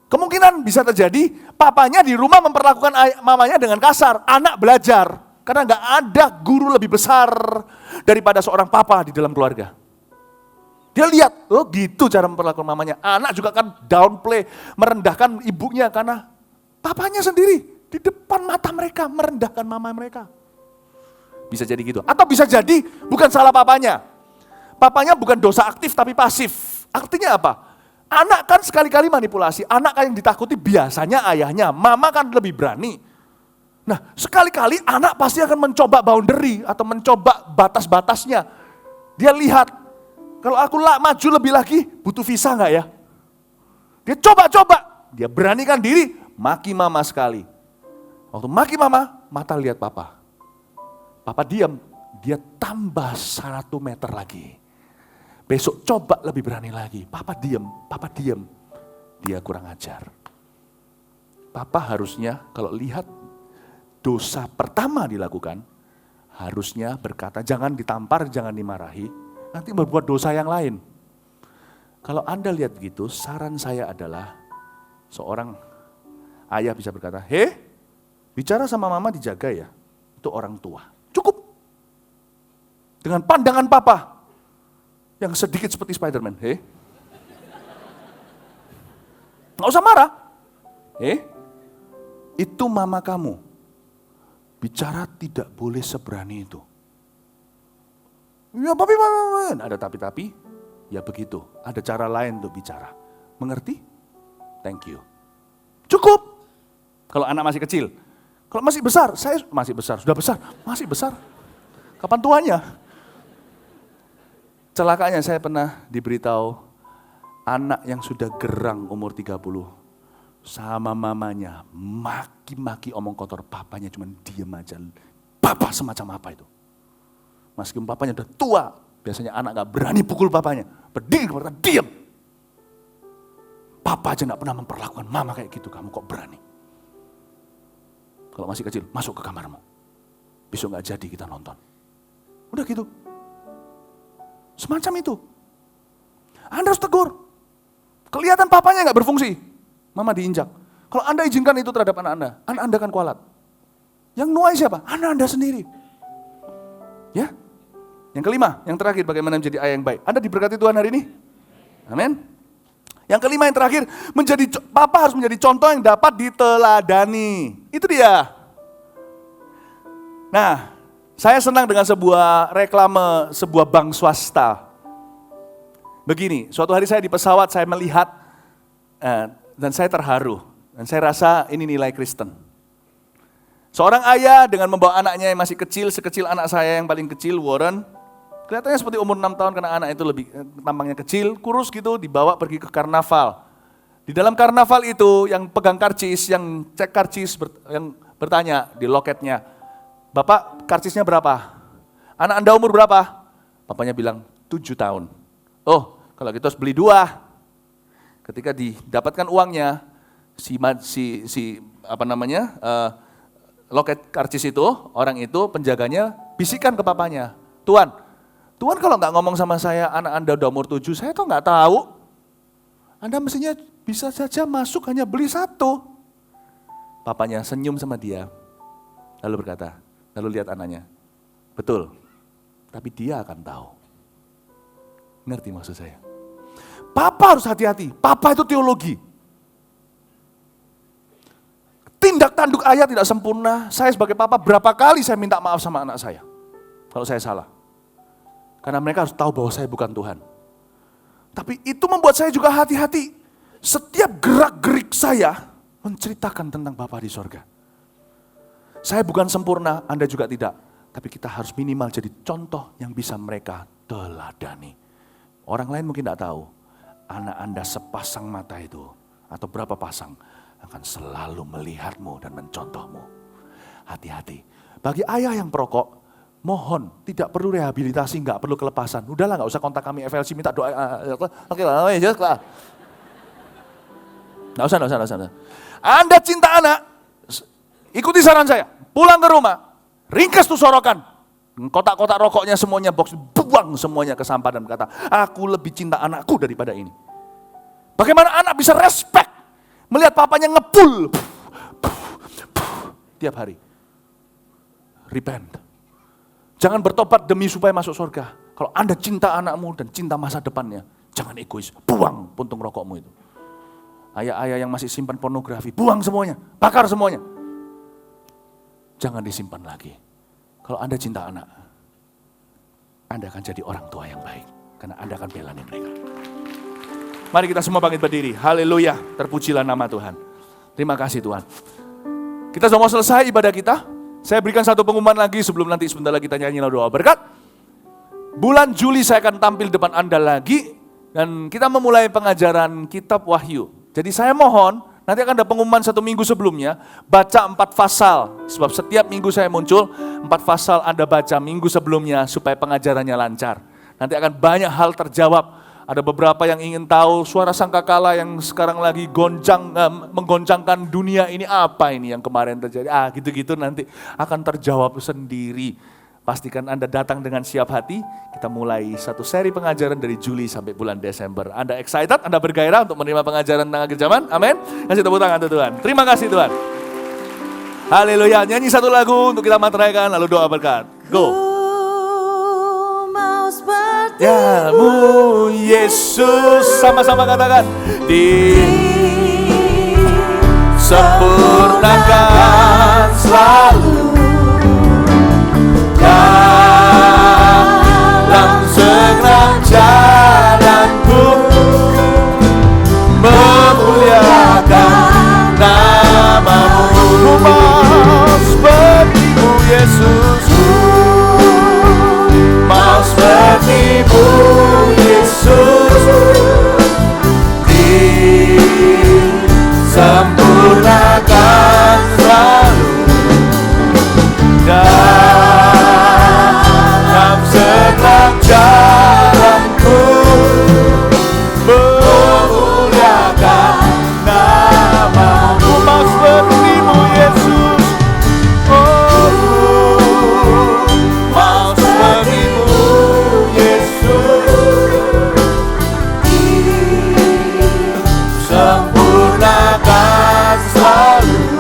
Kemungkinan bisa terjadi, papanya di rumah memperlakukan mamanya dengan kasar. Anak belajar. Karena nggak ada guru lebih besar daripada seorang papa di dalam keluarga. Dia lihat, oh gitu cara memperlakukan mamanya. Anak juga kan downplay, merendahkan ibunya karena papanya sendiri di depan mata mereka merendahkan mama mereka. Bisa jadi gitu. Atau bisa jadi bukan salah papanya. Papanya bukan dosa aktif tapi pasif. Artinya apa? Anak kan sekali-kali manipulasi. Anak kan yang ditakuti biasanya ayahnya. Mama kan lebih berani. Nah, sekali-kali anak pasti akan mencoba boundary atau mencoba batas-batasnya. Dia lihat, kalau aku maju lebih lagi, butuh visa enggak ya? Dia coba-coba, dia beranikan diri, maki mama sekali. Waktu maki mama, mata lihat papa. Papa diam, dia tambah 1 meter lagi. Besok coba lebih berani lagi. Papa diam. Dia kurang ajar. Papa harusnya kalau lihat dosa pertama dilakukan, harusnya berkata, jangan ditampar, jangan dimarahi, nanti berbuat dosa yang lain. Kalau Anda lihat begitu, saran saya adalah seorang ayah bisa berkata, bicara sama mama dijaga ya, itu orang tua. Cukup. Dengan pandangan papa, yang sedikit seperti Spiderman, nggak usah marah. Itu mama kamu. Bicara tidak boleh seberani itu. Ya papi, ada tapi, ya begitu. Ada cara lain untuk bicara. Mengerti? Thank you. Cukup. Kalau anak masih kecil. Kalau masih besar, saya masih besar, sudah besar, masih besar. Kapan tuanya? Celakanya saya pernah diberitahu anak yang sudah gerang umur 30 sama mamanya maki-maki omong kotor, papanya cuma diam aja. Papa semacam apa itu? Meskipun papanya udah tua, biasanya anak gak berani pukul papanya. Berdiri berkata, diam. Papa aja gak pernah memperlakukan mama kayak gitu, kamu kok berani? Kalau masih kecil, masuk ke kamarmu. Besok gak jadi kita nonton. Udah gitu. Semacam itu. Anda harus tegur. Kelihatan papanya gak berfungsi. Mama diinjak. Kalau Anda izinkan itu terhadap anak Anda akan kualat. Yang nuai siapa? Anak Anda sendiri. Ya. Yang kelima, yang terakhir, bagaimana menjadi ayah yang baik. Anda diberkati Tuhan hari ini? Amin. Yang kelima, yang terakhir, papa harus menjadi contoh yang dapat diteladani. Itu dia. Nah, saya senang dengan sebuah reklame, sebuah bank swasta. Begini, suatu hari saya di pesawat, saya melihat, dan saya terharu. Dan saya rasa ini nilai Kristen. Seorang ayah dengan membawa anaknya yang masih kecil, sekecil anak saya yang paling kecil, Warren. Kelihatannya seperti umur 6 tahun karena anak itu lebih tampangnya kecil, kurus gitu, dibawa pergi ke karnaval. Di dalam karnaval itu yang pegang karcis, yang cek karcis, yang bertanya di loketnya, Bapak karcisnya berapa? Anak Anda umur berapa? Bapaknya bilang 7 tahun. Oh, kalau gitu harus beli 2. Ketika didapatkan uangnya, loket karcis itu, orang itu penjaganya bisikan ke papanya, Tuan kalau nggak ngomong sama saya, anak Anda udah umur 7, saya kok nggak tahu. Anda mestinya bisa saja masuk hanya beli 1. Papanya senyum sama dia, lalu berkata, lalu lihat anaknya, betul, tapi dia akan tahu. Ngerti maksud saya? Papa harus hati-hati, papa itu teologi. Tindak tanduk ayah tidak sempurna, saya sebagai papa berapa kali saya minta maaf sama anak saya, kalau saya salah. Karena mereka harus tahu bahwa saya bukan Tuhan. Tapi itu membuat saya juga hati-hati. Setiap gerak-gerik saya menceritakan tentang Bapa di sorga. Saya bukan sempurna, Anda juga tidak. Tapi kita harus minimal jadi contoh yang bisa mereka teladani. Orang lain mungkin tidak tahu. Anak Anda sepasang mata itu, atau berapa pasang, akan selalu melihatmu dan mencontohmu. Hati-hati. Bagi ayah yang perokok, mohon, tidak perlu rehabilitasi, nggak perlu kelepasan. Udahlah, nggak usah kontak kami FLC, minta doa. Oke lah, nggak usah. Anda cinta anak, ikuti saran saya. Pulang ke rumah, ringkas tuh sorokan. Kotak-kotak rokoknya semuanya, box, buang semuanya ke sampah dan berkata, aku lebih cinta anakku daripada ini. Bagaimana anak bisa respect melihat papanya ngepul tiap hari? Repent. Jangan bertobat demi supaya masuk surga. Kalau Anda cinta anakmu dan cinta masa depannya, jangan egois. Buang puntung rokokmu itu. Ayah-ayah yang masih simpan pornografi, buang semuanya, bakar semuanya. Jangan disimpan lagi. Kalau Anda cinta anak, Anda akan jadi orang tua yang baik. Karena Anda akan belani mereka. Mari kita semua bangkit berdiri. Haleluya, terpujilah nama Tuhan. Terima kasih Tuhan. Kita sudah mau selesai ibadah kita. Saya berikan satu pengumuman lagi sebelum nanti sebentar lagi kita nyanyi doa berkat. Bulan Juli saya akan tampil depan Anda lagi. Dan kita memulai pengajaran kitab Wahyu. Jadi saya mohon Nanti akan ada pengumuman 1 minggu sebelumnya, baca 4 pasal. Sebab setiap minggu saya muncul, 4 pasal Anda baca minggu sebelumnya supaya pengajarannya lancar. Nanti akan banyak hal terjawab. Ada beberapa yang ingin tahu suara sangkakala yang sekarang lagi menggoncangkan dunia ini apa ini yang kemarin terjadi. Gitu-gitu nanti akan terjawab sendiri. Pastikan Anda datang dengan siap hati. Kita mulai satu seri pengajaran dari Juli sampai bulan Desember. Anda excited? Anda bergairah untuk menerima pengajaran tentang akhir zaman? Amin. Kasih tepuk tangan untuk Tuhan. Terima kasih Tuhan. Haleluya. Nyanyi satu lagu untuk kita materaikan lalu doa berkat. Go. Ya-Mu Yesus, sama-sama katakan, disempurnakan selalu dalam segenap jalanku, memuliakan nama-Mu. Ku mau seperti-Mu Yesus, mau seperti-Mu Yesus, disempurnakan selalu dalam segenap jalanku, memuliakan nama-Mu. Mau seperti-Mu Yesus, oh, mau seperti-Mu sempurnakan selalu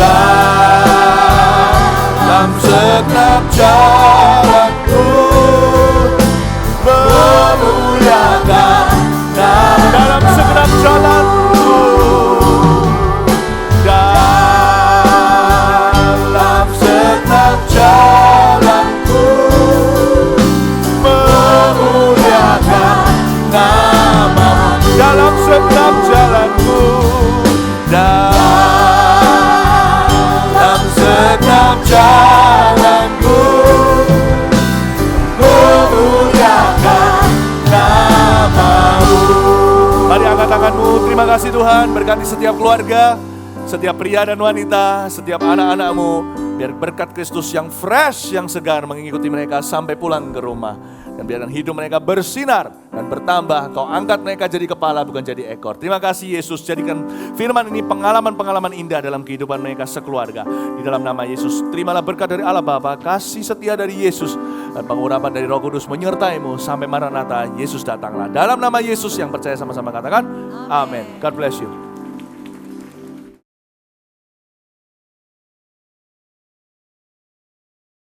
dalam segenap jalanku, memuliakan dalam segenap jalanku, dalam segenap jalanku, memuliakan nama-Mu. Dalam segenap jalanku, dalam segenap jalanku, memuliakan nama-Mu. Mari angkat tanganmu, terima kasih Tuhan, berkati setiap keluarga, setiap pria dan wanita, setiap anak-anak-Mu, biar berkat Kristus yang fresh, yang segar mengikuti mereka sampai pulang ke rumah. Dan biarkan hidup mereka bersinar dan bertambah. Kau angkat mereka jadi kepala bukan jadi ekor. Terima kasih Yesus, jadikan firman ini pengalaman-pengalaman indah dalam kehidupan mereka sekeluarga. Di dalam nama Yesus, terimalah berkat dari Allah Bapa, kasih setia dari Yesus, dan pengurapan dari Roh Kudus menyertai-Mu sampai Maranatha, Yesus datanglah. Dalam nama Yesus yang percaya sama-sama katakan, amin. God bless you.